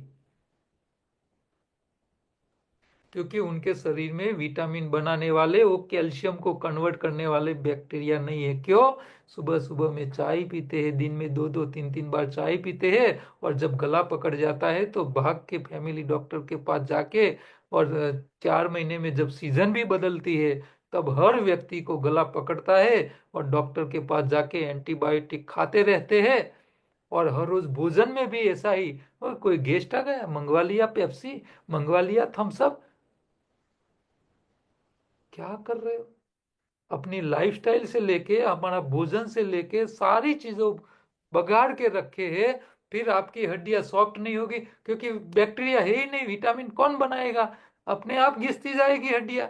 क्योंकि उनके शरीर में विटामिन बनाने वाले, वो कैल्शियम को कन्वर्ट करने वाले बैक्टीरिया नहीं है। क्यों? सुबह सुबह में चाय पीते हैं, दिन में 2-2 3-3 बार चाय पीते हैं, और जब गला पकड़ जाता है तो भाग के फैमिली डॉक्टर के पास जाके, और 4 महीने में जब सीजन भी बदलती है तब हर व्यक्ति को गला पकड़ता है, और डॉक्टर के पास जाके एंटीबायोटिक खाते रहते हैं। और हर रोज भोजन में भी ऐसा ही, कोई गेस्ट आ गया, मंगवा लिया पेप्सी, मंगवा लिया थम्स अप। क्या कर रहे हो? अपनी लाइफस्टाइल से लेके, हमारा भोजन से लेके सारी चीजों बगाड़ के रखे हैं। फिर आपकी हड्डियां सॉफ्ट नहीं होगी, क्योंकि बैक्टीरिया है ही नहीं, विटामिन कौन बनाएगा? अपने आप घिसती जाएगी हड्डियां।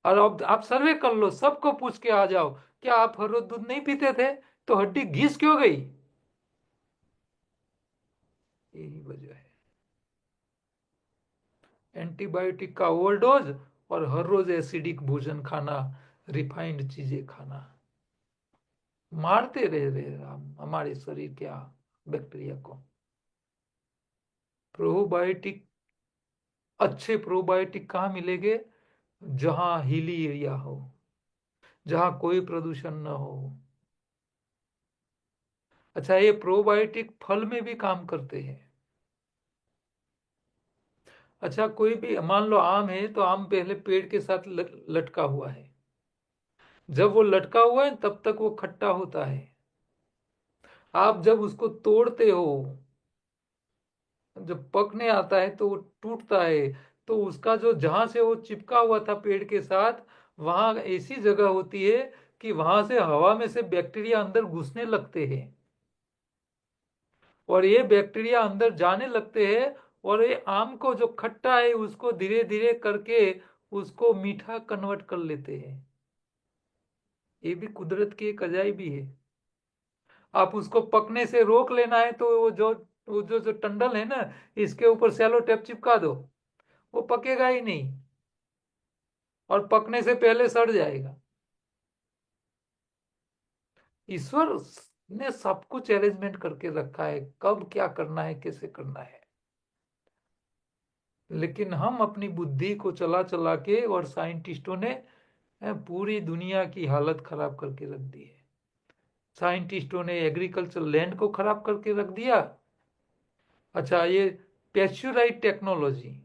और अब आप सर्वे कर लो, सबको पूछ के आ जाओ, क्या आप हर रोज दूध नहीं पीते थे? तो हड्डी घिस क्यों गई? यही वजह है, एंटीबायोटिक का ओवरडोज, और हर रोज एसिडिक भोजन खाना, रिफाइंड चीजें खाना, मारते रह रहे हम हमारे शरीर के बैक्टीरिया को। प्रोबायोटिक, अच्छे प्रोबायोटिक कहाँ मिलेंगे? जहां हिली एरिया हो, जहां कोई प्रदूषण न हो। अच्छा, ये प्रोबायोटिक फल में भी काम करते हैं। अच्छा, कोई भी मान लो आम है, तो आम पहले पेड़ के साथ लटका हुआ है, जब वो लटका हुआ है तब तक वो खट्टा होता है। आप जब उसको तोड़ते हो, जब पकने आता है तो वो टूटता है, तो उसका जो, जहां से वो चिपका हुआ था पेड़ के साथ, वहां ऐसी जगह होती है कि वहां से हवा में से बैक्टीरिया अंदर घुसने लगते हैं, और ये बैक्टीरिया अंदर जाने लगते हैं, और ये आम को जो खट्टा है उसको धीरे धीरे करके उसको मीठा कन्वर्ट कर लेते हैं। ये भी कुदरत की एक अजाइबी है। आप उसको पकने से रोक लेना है तो वो जो टंडल है ना, इसके ऊपर सेलो टेप चिपका दो, वो पकेगा ही नहीं और पकने से पहले सड़ जाएगा। ईश्वर ने सब कुछ अरेंजमेंट करके रखा है, कब क्या करना है, कैसे करना है। लेकिन हम अपनी बुद्धि को चला चला के, और साइंटिस्टों ने पूरी दुनिया की हालत खराब करके रख दी है। साइंटिस्टों ने एग्रीकल्चर लैंड को खराब करके रख दिया। अच्छा, ये पेस्चुराइड टेक्नोलॉजी,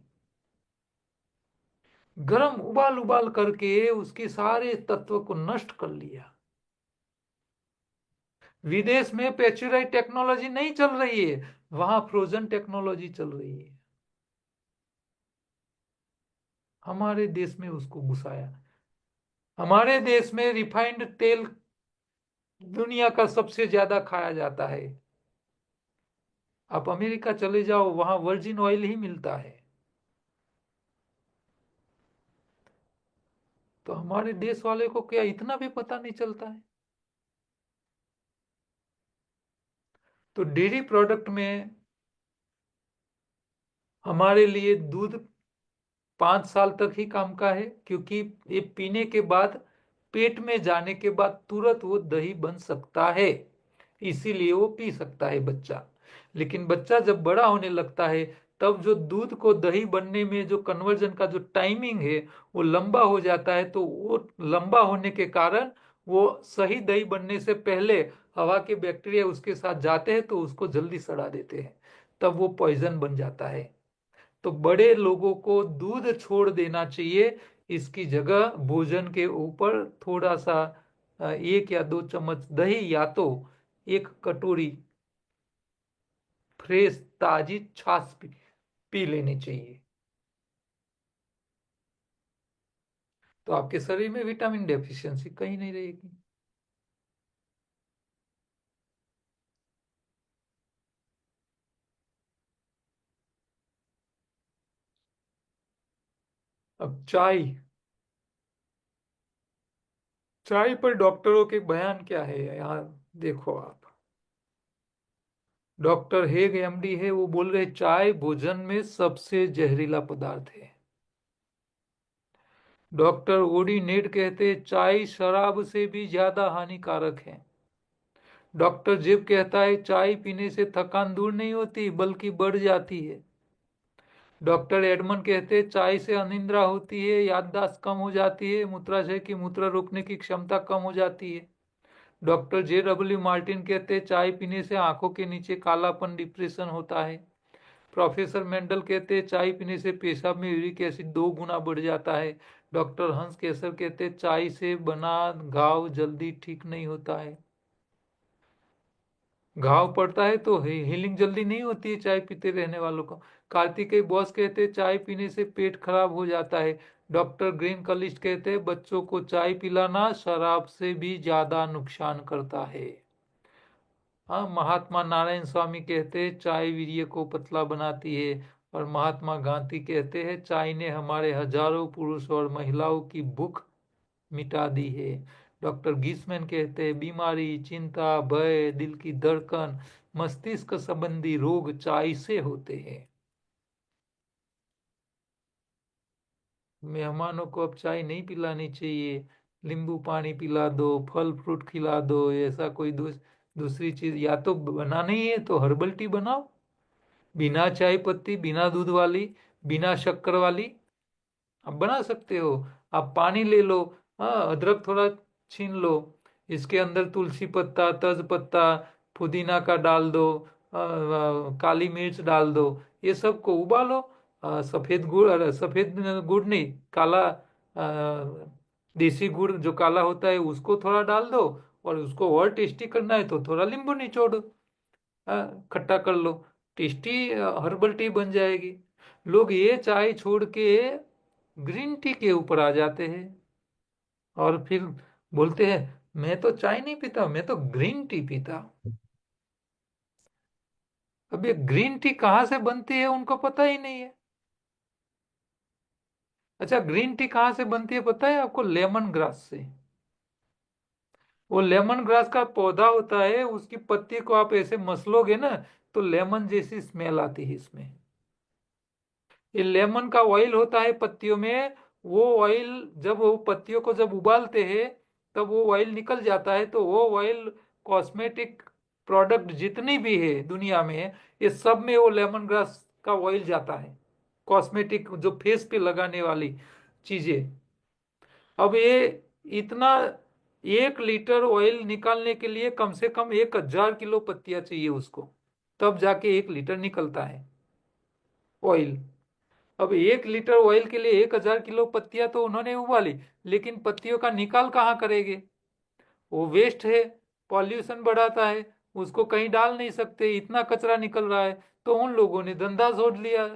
गर्म उबाल उबाल करके उसके सारे तत्व को नष्ट कर लिया। विदेश में पेस्चुराइड टेक्नोलॉजी नहीं चल रही है, वहां फ्रोजन टेक्नोलॉजी चल रही है। हमारे देश में उसको घुसाया। हमारे देश में रिफाइंड तेल दुनिया का सबसे ज्यादा खाया जाता है। आप अमेरिका चले जाओ, वहां वर्जिन ऑयल ही मिलता है। तो हमारे देश वाले को क्या इतना भी पता नहीं चलता है? तो डेयरी प्रोडक्ट में हमारे लिए दूध 5 साल तक ही काम का है, क्योंकि ये पीने के बाद, पेट में जाने के बाद तुरंत वो दही बन सकता है, इसीलिए वो पी सकता है बच्चा। लेकिन बच्चा जब बड़ा होने लगता है, तब जो दूध को दही बनने में जो कन्वर्जन का जो टाइमिंग है वो लंबा हो जाता है। तो वो लंबा होने के कारण वो सही दही बनने से पहले हवा के बैक्टीरिया उसके साथ जाते हैं, तो उसको जल्दी सड़ा देते हैं, तब वो पॉइजन बन जाता है। तो बड़े लोगों को दूध छोड़ देना चाहिए, इसकी जगह भोजन के ऊपर थोड़ा सा 1 या 2 चम्मच दही, या तो 1 कटोरी फ्रेश ताजी छाछ पी लेनी चाहिए। तो आपके शरीर में विटामिन डेफिशिएंसी कहीं नहीं रहेगी। अब चाय, चाय पर डॉक्टरों के बयान क्या है यहाँ देखो आप। डॉक्टर हेग एमडी है, वो बोल रहे चाय भोजन में सबसे जहरीला पदार्थ है। डॉक्टर ओडी नेड कहते चाय शराब से भी ज्यादा हानिकारक है। डॉक्टर जिब कहता है चाय पीने से थकान दूर नहीं होती बल्कि बढ़ जाती है। डॉक्टर एडमन कहते चाय से अनिद्रा होती है, याददाश्त कम हो जाती है, मूत्राशय की मूत्र रोकने की क्षमता कम हो जाती है। डॉक्टर JW मार्टिन कहते चाय पीने से आंखों के नीचे कालापन, डिप्रेशन होता है। प्रोफेसर मेंडल कहते चाय पीने से पेशाब में यूरिक एसिड 2 गुना बढ़ जाता है। डॉक्टर हंस केसर कहते चाय से बना घाव जल्दी ठीक नहीं होता है। घाव पड़ता है तो हीलिंग जल्दी नहीं होती है चाय पीते रहने वालों को। कार्तिकेय बॉस कहते चाय पीने से पेट खराब हो जाता है। डॉक्टर ग्रीन कलिस्ट कहते बच्चों को चाय पिलाना शराब से भी ज्यादा नुकसान करता है। हाँ, महात्मा नारायण स्वामी कहते हैं चाय वीर्य को पतला बनाती है। और महात्मा गांधी कहते हैं चाय ने हमारे हजारों पुरुष और महिलाओं की भूख मिटा दी है। डॉक्टर गिसमैन कहते हैं बीमारी, चिंता, भय, दिल की धड़कन, मस्तिष्क संबंधी रोग चाय से होते हैं। मेहमानों को अब चाय नहीं पिलानी चाहिए, नींबू पानी पिला दो, फल फ्रूट खिला दो, ऐसा कोई दूसरी चीज। या तो बनानी है तो हर्बल टी बनाओ, बिना चाय पत्ती, बिना दूध वाली, बिना शक्कर वाली आप बना सकते हो। आप पानी ले लो, हाँ, अदरक थोड़ा छीन लो, इसके अंदर तुलसी पत्ता, तेज पत्ता, पुदीना का डाल दो, काली मिर्च डाल दो, ये सब को उबालो। सफेद गुड़, सफेद गुड़ नहीं, काला देसी गुड़ जो काला होता है उसको थोड़ा डाल दो, और उसको और टेस्टी करना है तो थोड़ा नींबू निचोड़ दो, खट्टा कर लो, टेस्टी हर्बल टी बन जाएगी। लोग ये चाय छोड़ के ग्रीन टी के ऊपर आ जाते हैं, और फिर बोलते हैं मैं तो चाय नहीं पीता, मैं तो ग्रीन टी पीता। अब ये ग्रीन टी कहाँ से बनती है उनको पता ही नहीं है। अच्छा, ग्रीन टी कहाँ से बनती है पता है आपको? लेमन ग्रास से। वो लेमन ग्रास का पौधा होता है, उसकी पत्ती को आप ऐसे मसलोगे ना तो लेमन जैसी स्मेल आती है इसमें। ये लेमन का ऑयल होता है पत्तियों में। वो ऑयल जब वो पत्तियों को जब उबालते हैं तब वो ऑयल निकल जाता है, तो वो ऑयल कॉस्मेटिक प्रोडक्ट जितनी भी है दुनिया में, ये सब में वो लेमन ग्रास का ऑयल जाता है। कॉस्मेटिक जो फेस पे लगाने वाली चीजें। अब ये इतना 1 लीटर ऑयल निकालने के लिए कम से कम 1000 किलो पत्तियां चाहिए उसको, तब जाके 1 लीटर निकलता है ऑयल। अब 1 लीटर ऑयल के लिए 1000 किलो पत्तियां तो उन्होंने उबाली, लेकिन पत्तियों का निकाल कहाँ करेंगे? वो वेस्ट है, पॉल्यूशन बढ़ाता है, उसको कहीं डाल नहीं सकते, इतना कचरा निकल रहा है। तो उन लोगों ने धंधा जोड़ लिया,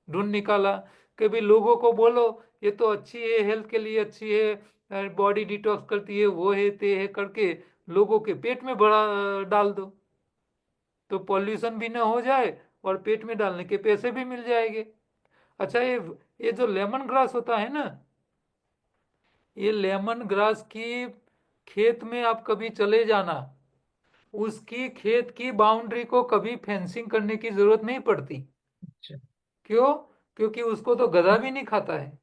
ढूंढ निकाला कि भाई लोगों को बोलो ये तो अच्छी है, हेल्थ के लिए अच्छी है, बॉडी डिटॉक्स करती है, वो है ते है करके लोगों के पेट में बड़ा डाल दो, तो पॉल्यूशन भी ना हो जाए और पेट में डालने के पैसे भी मिल जाएंगे। अच्छा, ये जो लेमन ग्रास होता है ना, ये लेमन ग्रास की खेत में आप कभी चले जाना, उसकी खेत की बाउंड्री को कभी फेंसिंग करने की जरूरत नहीं पड़ती। अच्छा। क्यों? क्योंकि उसको तो गधा भी नहीं खाता है।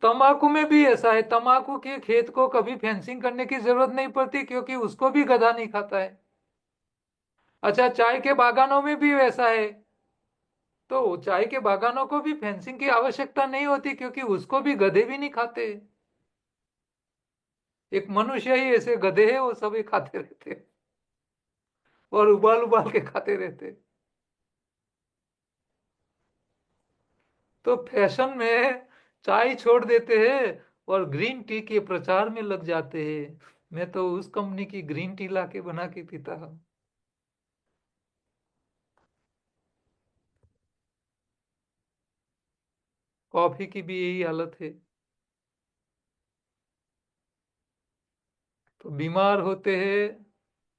तंबाकू में भी ऐसा है, तंबाकू के खेत को कभी फेंसिंग करने की जरूरत नहीं पड़ती क्योंकि उसको भी गधा नहीं खाता है। अच्छा, चाय के बागानों में भी वैसा है, तो चाय के बागानों को भी फेंसिंग की आवश्यकता नहीं होती क्योंकि उसको भी गधे भी नहीं खाते। एक मनुष्य ही ऐसे गधे हैं, वो सभी खाते रहते और उबाल उबाल के खाते रहते। तो फैशन में चाय छोड़ देते हैं और ग्रीन टी के प्रचार में लग जाते हैं। मैं तो उस कंपनी की ग्रीन टी लाके बना के पीता हूँ। कॉफी की भी यही हालत है। तो बीमार होते हैं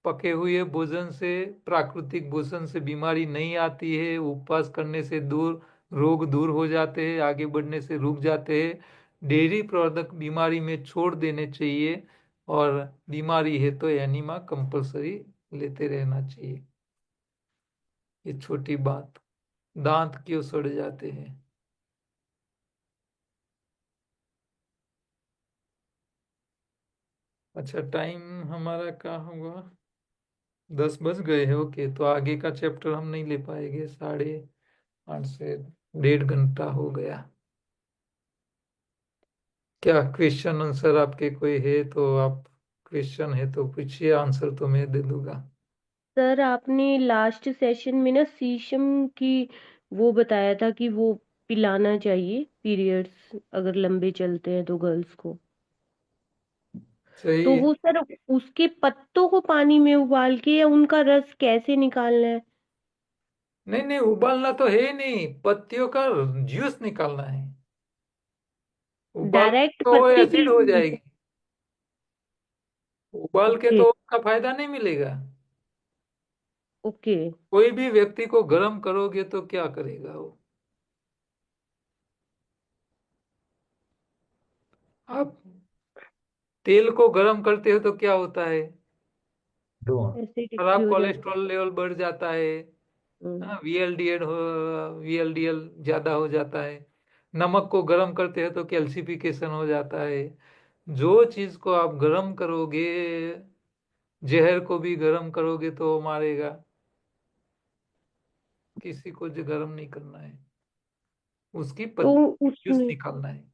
पके हुए भोजन से, प्राकृतिक भोजन से बीमारी नहीं आती है, उपवास करने से दूर रोग दूर हो जाते हैं, आगे बढ़ने से रुक जाते हैं। डेयरी प्रोडक्ट बीमारी में छोड़ देने चाहिए, और बीमारी है तो एनिमा कंपलसरी लेते रहना चाहिए। ये छोटी बात, दांत क्यों सड़ जाते हैं? अच्छा, टाइम हमारा क्या होगा? 10 बज गए हैं। ओके, तो आगे का चैप्टर हम नहीं ले पाएंगे, 8:30 से 1.5 घंटा हो गया। क्या क्वेश्चन आंसर आपके कोई है तो आप, क्वेश्चन है तो पूछिए, आंसर तो मैं दे दूंगा। सर आपने लास्ट सेशन में ना शीशम की वो बताया था कि वो पिलाना चाहिए पीरियड्स अगर लंबे चलते हैं तो गर्ल्स को। सही तो है। वो सर उसके पत्तों को पानी में उबाल के या उनका रस कैसे निकालना है? नहीं नहीं, उबालना तो है ही नहीं, पत्तियों का जूस निकालना है। उबाल डायरेक्ट तो वो पत्ती एसिड हो पीनी है? जाएगी, उबाल के ओके। तो उसका फायदा नहीं मिलेगा। ओके। कोई भी व्यक्ति को गर्म करोगे तो क्या करेगा वो? आप तेल को गर्म करते हो तो क्या होता है? धुआं। एसिडिटी खराब हो जाती कोलेस्ट्रॉल लेवल बढ़ जाता है। है। हाँ, वीएलडीएल ज्यादा हो जाता है। नमक को गर्म करते हैं तो कैल्सिफिकेशन हो जाता है। जो चीज को आप गर्म करोगे, जहर को भी गर्म करोगे तो वो मारेगा। किसी को जो गर्म नहीं करना है, उसकी तो जूस उसमें निकालना है।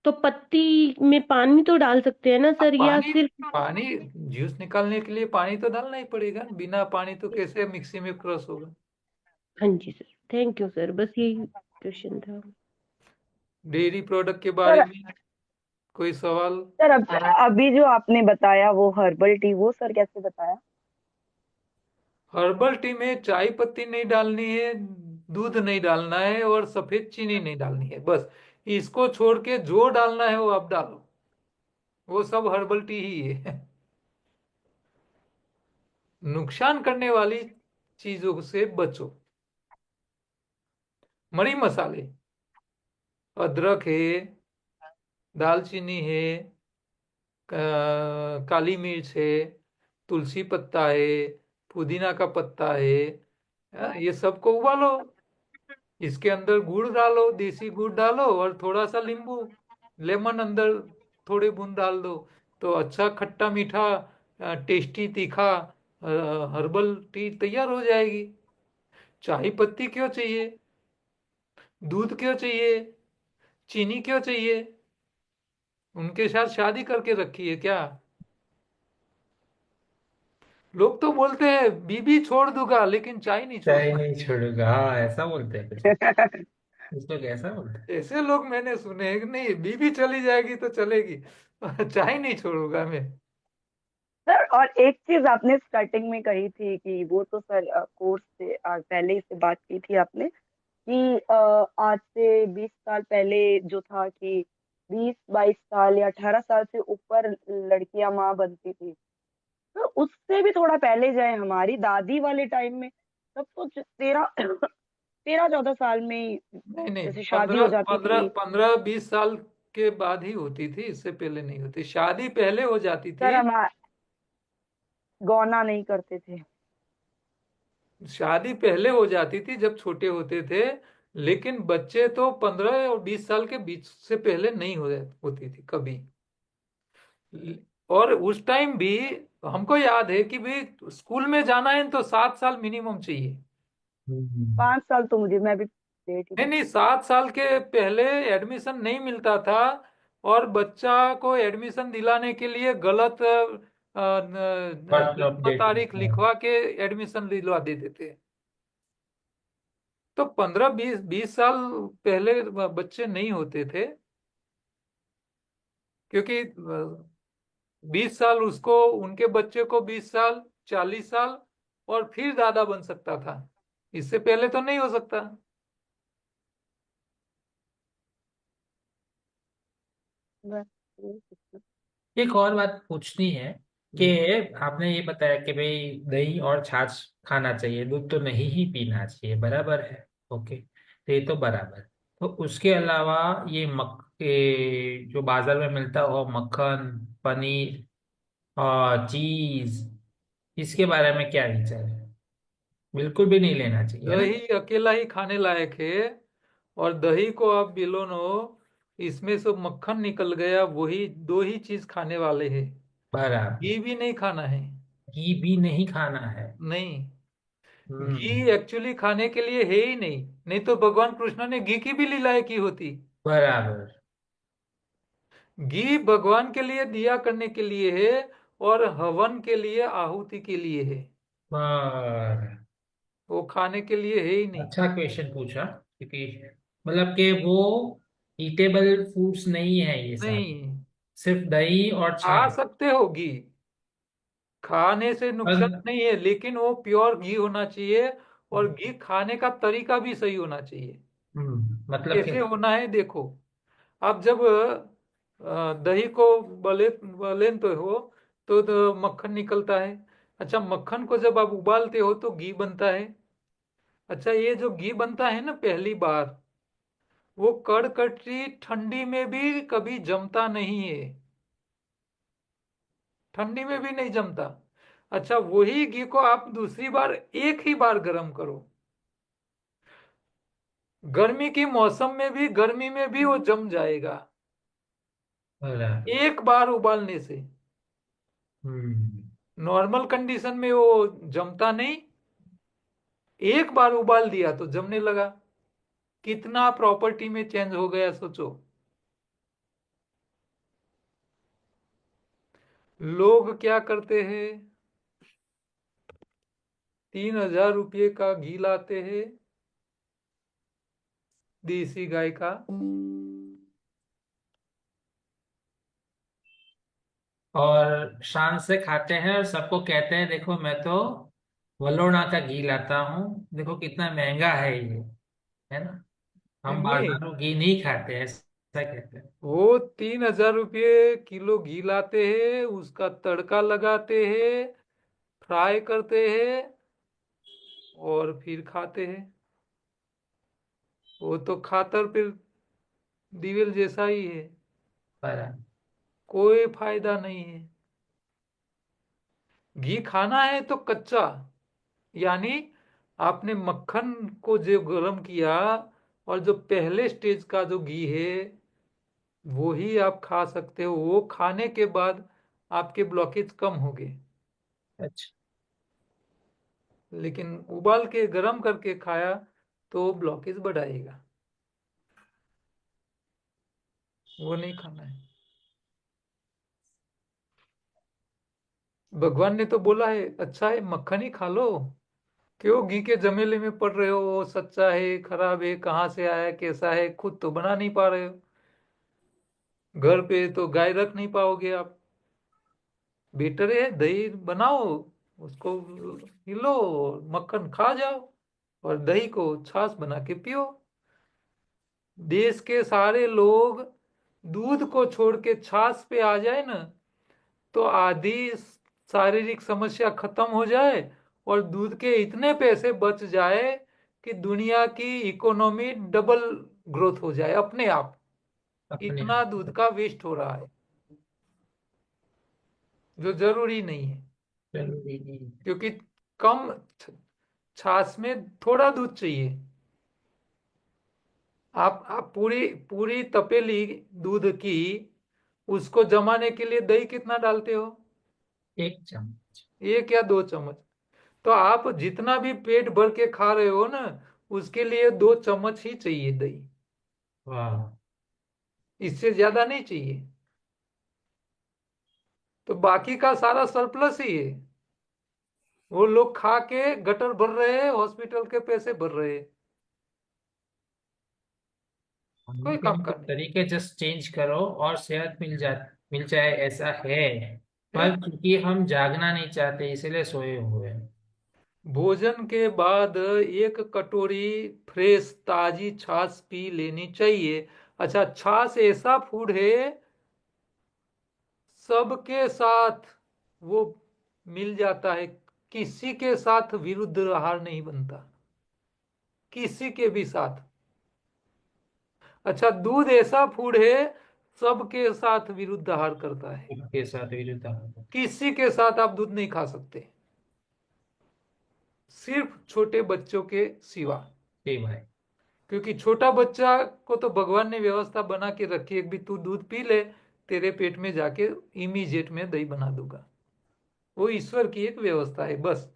तो पत्ती में पानी तो डाल सकते हैं ना अब सर, या पानी सिर्फ? पानी जूस निकालने के लिए पानी तो डालना ही पड़ेगा, बिना पानी तो कैसे मिक्सी में क्रश होगा? हाँ जी सर, थैंक यू सर, बस यही क्वेश्चन था। डेयरी प्रोडक्ट के सर बारे में कोई सवाल? सर अभी जो आपने बताया वो हर्बल टी, वो सर कैसे बताया? हर्बल टी में चाय पत्ती नहीं डालनी है, दूध नहीं डालना है और सफेद चीनी नहीं डालनी है, बस। इसको छोड़ के जो डालना है वो आप डालो, वो सब हर्बल टी ही है। नुकसान करने वाली चीजों से बचो। मरी मसाले, अदरक है, दालचीनी है, काली मिर्च है, तुलसी पत्ता है, पुदीना का पत्ता है। ये सबको उबालो, इसके अंदर गुड़ डालो, देसी गुड़ डालो और थोड़ा सा नींबू, लेमन अंदर थोड़े बूंद डाल दो। तो अच्छा खट्टा मीठा टेस्टी तीखा हर्बल टी तैयार हो जाएगी। चाय पत्ती क्यों चाहिए, दूध क्यों चाहिए, चीनी क्यों चाहिए? उनके साथ शादी करके रखी है क्या? लोग तो बोलते हैं बीबी छोड़ दूंगा लेकिन चाय नहीं चाय छोड़ूंगा। नहीं छोड़ूंगा, हाँ ऐसा बोलते हैं कुछ लोग ऐसा बोलते हैं। ऐसे लोग मैंने सुने हैं कि नहीं, बीबी चली जाएगी तो चलेगी, चाय नहीं छोड़ूंगा मैं। सर, और एक चीज आपने स्टार्टिंग में कही थी कि वो तो सर कोर्स से पहले ही से बात की थी आपने कि आज से 20 साल पहले जो था कि 20-22 साल या 18 साल से ऊपर लड़कियां माँ बनती थी। तो उससे भी थोड़ा पहले जाए, हमारी दादी वाले टाइम में तब तो 13-14 साल में ही नहीं नहीं, जैसे शादी पंद्रह हो जाती पंद्रह थी। 15-20 साल के बाद ही होती थी, इससे पहले नहीं होती। शादी पहले हो जाती सर थी। हम गौना नहीं करते थे। शादी पहले हो जाती थी जब छोटे होते थे, लेकिन बच्चे तो 15 और 20 साल के बीच से पहले नहीं होती थी कभी। और उस टाइम भी हमको याद है कि भाई स्कूल में जाना है तो 7 साल मिनिमम चाहिए। हम्म। 5 साल तो मुझे, मैं भी लेट ही नहीं था। नहीं, 7 साल के पहले एडमिशन नहीं मिलता था। और बच्चा को एडमिशन दिलाने के लिए गलत फर्स्ट जन्म अपडेट। तारीख लिखवा के एडमिशन दिलवा देते थे। तो 15-20 20 साल पहले बच्चे नहीं होते थे, क्योंकि 20 साल उसको, उनके बच्चे को 20 साल, 40 साल, और फिर दादा बन सकता था। इससे पहले तो नहीं हो सकता। बस। एक और बात पूछनी है कि जी। आपने ये बताया कि भाई दही और छाछ खाना चाहिए, दूध तो नहीं ही पीना चाहिए, बराबर है। ओके, तो ये तो बराबर। तो उसके अलावा ये जो बाजार में मिलता हो मक्खन, पनीर और चीज, इसके बारे में क्या विचार है? बिल्कुल भी नहीं लेना चाहिए, है ना? दही अकेला ही खाने लायक है। और दही को आप बिलोनो, इसमें से मक्खन निकल गया, वही दो ही चीज खाने वाले हैं। बराबर। घी भी नहीं खाना है। घी भी नहीं खाना है। नहीं, घी हम्म। एक्चुअली खाने के लिए है ही नहीं, नहीं तो भगवान कृष्ण ने घी की भी लीलाएं की होती। बराबर। घी भगवान के लिए दिया करने के लिए है, और हवन के लिए, आहुति के लिए है। बराबर। वो खाने के लिए है ही नहीं। अच्छा क्वेश्चन पूछा, क्योंकि मतलब कि वो ईटेबल फूड्स नहीं है ये सब, नहीं, सिर्फ दही और खा छाछ। सकते हो घी, खाने से नुकसान बस। नहीं है, लेकिन वो प्योर घी होना चाहिए। और घी खाने का तरीका भी सही होना चाहिए। मतलब कि कैसे होना है देखो। आप जब दही को बलेन तो हो, तो मक्खन निकलता है। अच्छा, मक्खन को जब आप उबालते हो तो घी बनता है। अच्छा, ये जो घी बनता है ना पहली बार, वो कड़कटी ठंडी में भी कभी जमता नहीं है। ठंडी में भी नहीं जमता। अच्छा, वही घी को आप दूसरी बार, एक ही बार गर्म करो, गर्मी की मौसम में भी, गर्मी में भी वो जम जाएगा, बराबर। एक बार उबालने से। हम्म। नॉर्मल कंडीशन में वो जमता नहीं, एक बार उबाल दिया तो जमने लगा। कितना प्रॉपर्टी में चेंज हो गया सोचो। लोग क्या करते हैं, 3,000 रुपये का घी लाते हैं, देसी गाय का। और शान से खाते हैं और सबको कहते हैं देखो मैं तो वलोड़ा का घी लाता हूँ, देखो कितना महंगा है ये, है ना? हम नहीं, बाजारों घी नहीं खाते, ऐसा कहते हैं। वो 3,000 रुपये किलो घी लाते हैं, उसका तड़का लगाते हैं, फ्राई करते हैं, और फिर खाते हैं। वो तो खातर फिर दिवेल जैसा ही है। बराबर। कोई फायदा नहीं है। घी खाना है तो कच्चा, यानी आपने मक्खन को जो गर्म किया और जो पहले स्टेज का जो घी है वो ही आप खा सकते हो। वो खाने के बाद आपके ब्लॉकेज कम होंगे। अच्छा। लेकिन उबाल के गर्म करके खाया तो ब्लॉकेज बढ़ाएगा, वो नहीं खाना है। भगवान ने तो बोला है अच्छा है मक्खन ही खा लो, क्यों घी के झमेले में पड़ रहे हो, वो सच्चा है खराब है कहाँ से आया कैसा है, खुद तो बना नहीं पा रहे हो, घर पे तो गाय रख नहीं पाओगे आप। बेटर है दही बनाओ, उसको हिलो, मक्खन खा जाओ और दही को छाछ बना के पियो। देश के सारे लोग दूध को छोड़ के छाछ पे आ जाए ना, तो आधी शारीरिक समस्या खत्म हो जाए और दूध के इतने पैसे बच जाए कि दुनिया की इकोनॉमी डबल ग्रोथ हो जाए अपने आप। अपने इतना आप। दूध का वेस्ट हो रहा है जो जरूरी नहीं है, जरूरी नहीं है। क्योंकि कम छाछ में थोड़ा दूध चाहिए। आप पूरी पूरी तपेली दूध की उसको जमाने के लिए दही कितना डालते हो? 1 चम्मच। 1 या 2 चम्मच। तो आप जितना भी पेट भर के खा रहे हो ना, उसके लिए 2 चम्मच ही चाहिए दही, वाह। इससे ज्यादा नहीं चाहिए। तो बाकी का सारा सरप्लस ही है। वो लोग खा के गटर भर रहे हैं, हॉस्पिटल के पैसे भर रहे हैं, कोई खाने काम पीने के का नहीं तरीके जस्ट चेंज करो और सेहत मिल जाए, ऐसा है। है। पर क्योंकि हम जागना नहीं चाहते इसलिए सोए हुए हैं। भोजन के बाद 1 कटोरी फ्रेश ताजी छाछ पी लेनी चाहिए। अच्छा, छाछ ऐसा फूड है सबके साथ वो मिल जाता है, किसी के साथ विरुद्ध आहार नहीं बनता, किसी के भी साथ। अच्छा, दूध ऐसा फूड है सबके साथ विरुद्ध आहार करता है, के साथ विरुद्ध आहार। किसी के साथ आप दूध नहीं खा सकते, सिर्फ छोटे बच्चों के सिवा। जी भाई। क्योंकि छोटा बच्चा को तो भगवान ने व्यवस्था बना के रखी है कि भी तू दूध पी ले, तेरे पेट में जाके इमीडिएट में दही बना दूंगा। वो ईश्वर की एक व्यवस्था है बस।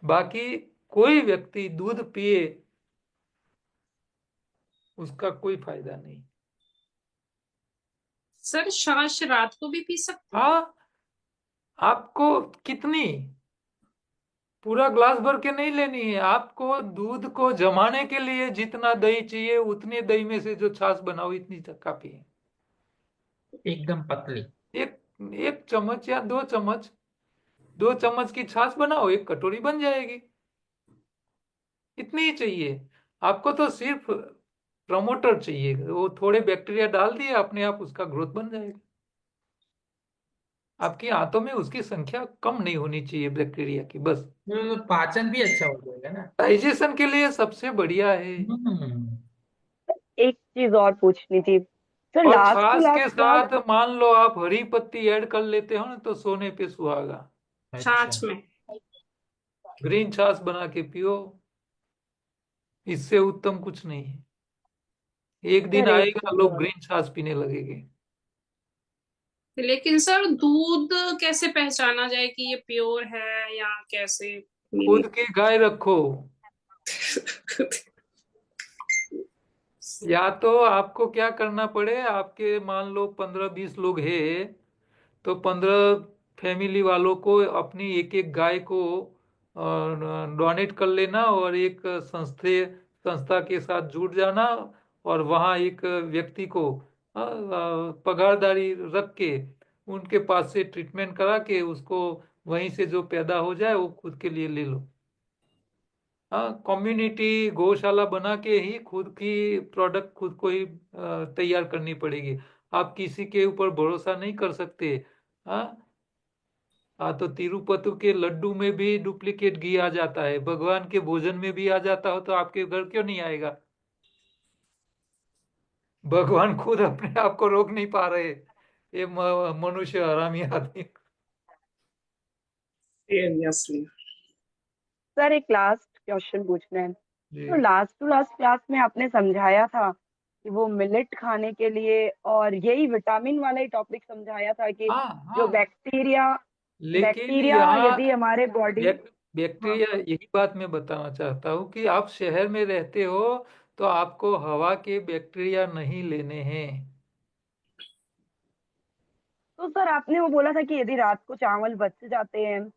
बाकी कोई व्यक्ति दूध पिए उसका कोई फायदा नहीं। सर छाछ रात को भी पी सकते हैं? हाँ, आपको कितनी, पूरा ग्लास भर के नहीं लेनी है, आपको दूध को जमाने के लिए जितना दही चाहिए उतने दही में से जो छाछ बनाओ इतनी तक काफी है। एकदम पतली। एक 1 चम्मच या 2 चम्मच, 2 चम्मच की छाछ बनाओ 1 कटोरी बन जाएगी, इतनी ही चाहिए। आपको तो सिर्फ प्रमोटर चाहिए, वो थोड़े बैक्टीरिया डाल दिए अपने आप उसका ग्रोथ बन जाएगा। आपकी आंतों में उसकी संख्या कम नहीं होनी चाहिए बैक्टीरिया की, बस। तो पाचन भी अच्छा हो जाएगा ना। डाइजेशन के लिए सबसे बढ़िया है। हम्म। एक चीज और पूछनी थी सर, और लास्ट टू छाछ के लास्ट बार। साथ मान लो आप हरी पत्ती ऐड कर लेते हो ना तो सोने पे सुहागा। अच्छा। छाछ में? ग्रीन छाछ बना के पियो, इससे उत्तम कुछ नहीं है। एक दिन सर एक आएगा चीज लोग और। ग्रीन छाछ पीने लगेंगे। लेकिन सर दूध कैसे पहचाना जाए कि ये प्योर है या कैसे? खुद की गाय रखो, या तो आपको क्या करना पड़े, आपके मान लो 15-20 लोग हैं तो 15 फैमिली वालों को अपनी एक एक गाय को डोनेट कर लेना और एक संस्था के साथ जुड़ जाना और वहाँ एक व्यक्ति को पगारदारी रख के उनके पास से ट्रीटमेंट करा के उसको वहीं से जो पैदा हो जाए वो खुद के लिए ले लो। हाँ, कम्युनिटी गौशाला बना के ही खुद की प्रोडक्ट खुद को ही तैयार करनी पड़ेगी। आप किसी के ऊपर भरोसा नहीं कर सकते। हाँ, हाँ, तो तिरुपति के लड्डू में भी डुप्लीकेट घी आ जाता है, भगवान के भोजन में भी आ जाता हो तो आपके घर क्यों नहीं आएगा? भगवान खुद अपने आप को रोक नहीं पा रहे, ये मनुष्य हरामी आदमी। सीरियसली। सर एक लास्ट क्वेश्चन पूछना है। जी। तो लास्ट टू लास्ट क्लास में आपने समझाया था कि वो मिलेट खाने के लिए, और यही विटामिन वाला ही टॉपिक समझाया था कि हाँ जो हाँ, बैक्टीरिया लेकिन बैक्टीरिया यहाँ यदि हमारे बॉडी। हाँ। बैक्टीरिया, यही बात मैं बताना चाहता हूँ कि आप शहर में रहते हो तो आपको हवा के बैक्टीरिया नहीं लेने हैं। तो सर आपने वो बोला था कि यदि रात को चावल बच जाते हैं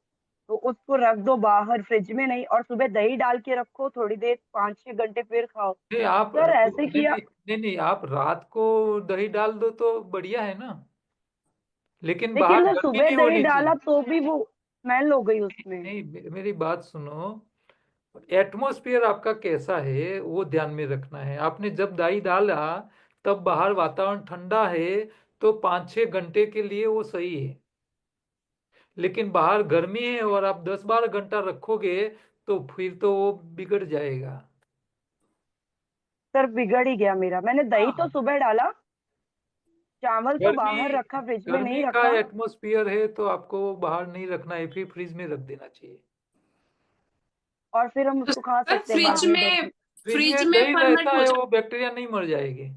तो उसको रख दो बाहर फ्रिज में, नहीं और सुबह दही डाल के रखो थोड़ी देर 5-6 घंटे फिर खाओ। नहीं आप सर ऐसे नहीं किया। नहीं नहीं नहीं, आप रात को दही डाल दो तो बढ़िया है ना, लेकिन बाहर लेकिन सर गर्मी सुबह नहीं दही होनी डाला चाहिए। तो भी वो स्मेल हो गई उसमें। नहीं, मेरी बात सुनो। एटमॉस्फेयर आपका कैसा है वो ध्यान में रखना है। आपने जब दही डाला तब बाहर वातावरण ठंडा है तो 5-6 घंटे के लिए वो सही है, लेकिन बाहर गर्मी है और आप 10-12 घंटा रखोगे तो फिर तो वो बिगड़ जाएगा। सर बिगड़ ही गया मेरा, मैंने दही तो हाँ, सुबह डाला, चावल तो गर्मी बाहर रखा, फ्रिज में गर्मी नहीं का रखा। एटमॉस्फेयर है तो आपको बाहर नहीं रखना है, फिर फ्रिज में रख देना चाहिए। और फिर हम तो उसको खा सर सकते हैं बाद में दही। फ्रिज फ्रिज में में दही रहता फर्मेंट हो है, जाए वो बैक्टीरिया नहीं मर जाएंगे।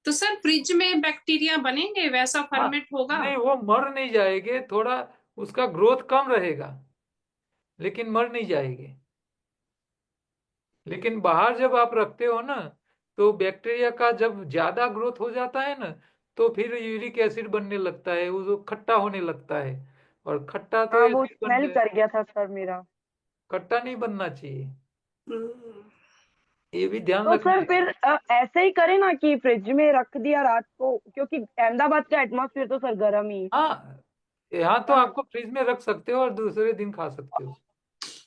तो सर फ्रिज में बैक्टीरिया बनेंगे, वैसा हाँ, फर्मेंट होगा? नहीं वो मर नहीं जाएंगे, थोड़ा उसका ग्रोथ कम रहेगा लेकिन मर नहीं जाएंगे। लेकिन बाहर जब आप रखते हो ना तो बैक्टीरिया का जब ज्यादा ग्रोथ हो जाता है ना तो फिर यूरिक एसिड बनने लगता है, वो जो खट्टा होने लगता है, और खट्टा तो हाँ वो एसिड बन स्मेल जाए। कर गया था सर मेरा। खट्टा नहीं बनना चाहिए, हम्म। ये भी ध्यान तो रखना सर है। फिर ऐसे ही करें ना कि फ्रिज में रख दिया रात को, क्योंकि अहमदाबाद का एटमॉस्फेयर तो सर गर्म ही हाँ, यहाँ तो है ना। आपको फ्रिज में रख सकते हो और दूसरे दिन खा सकते हो।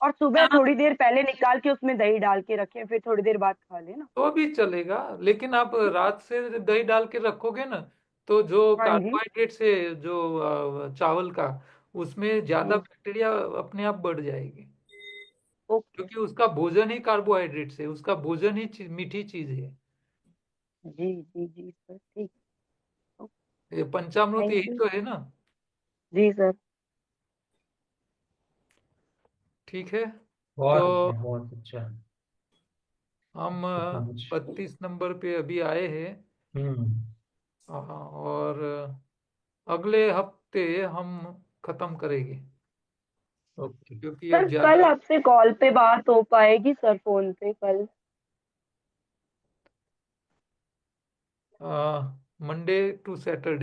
और सुबह हाँ, थोड़ी देर पहले निकाल के उसमें दही डाल के रखें, फिर थोड़ी देर बाद खा लेना। तो भी चलेगा, लेकिन आप रात से दही डाल के रखोगे ना तो जो हाँ जी। कार्बोहाइड्रेट से जो चावल का, उसमें ज्यादा हम्म, बैक्टीरिया अपने आप बढ़ जाएगी, ओके। क्योंकि उसका भोजन ही कार्बोहाइड्रेट से, उसका भोजन ही मीठी चीज है। जी जी जी सर ठीक। ये पंचामृत थैंक यही यू। तो है ना। जी सर। ठीक है, तो बहुत अच्छा, बहुत अच्छा। हम समझ। 32 नंबर पे अभी आए हैं। हम्म। हाँ, और अगले हफ्ते हम खत्म करेंगे, ओके। क्योंकि सर अब कल ज्यादा आपसे कॉल पे बात हो पाएगी सर, फोन पे कल? Monday to Saturday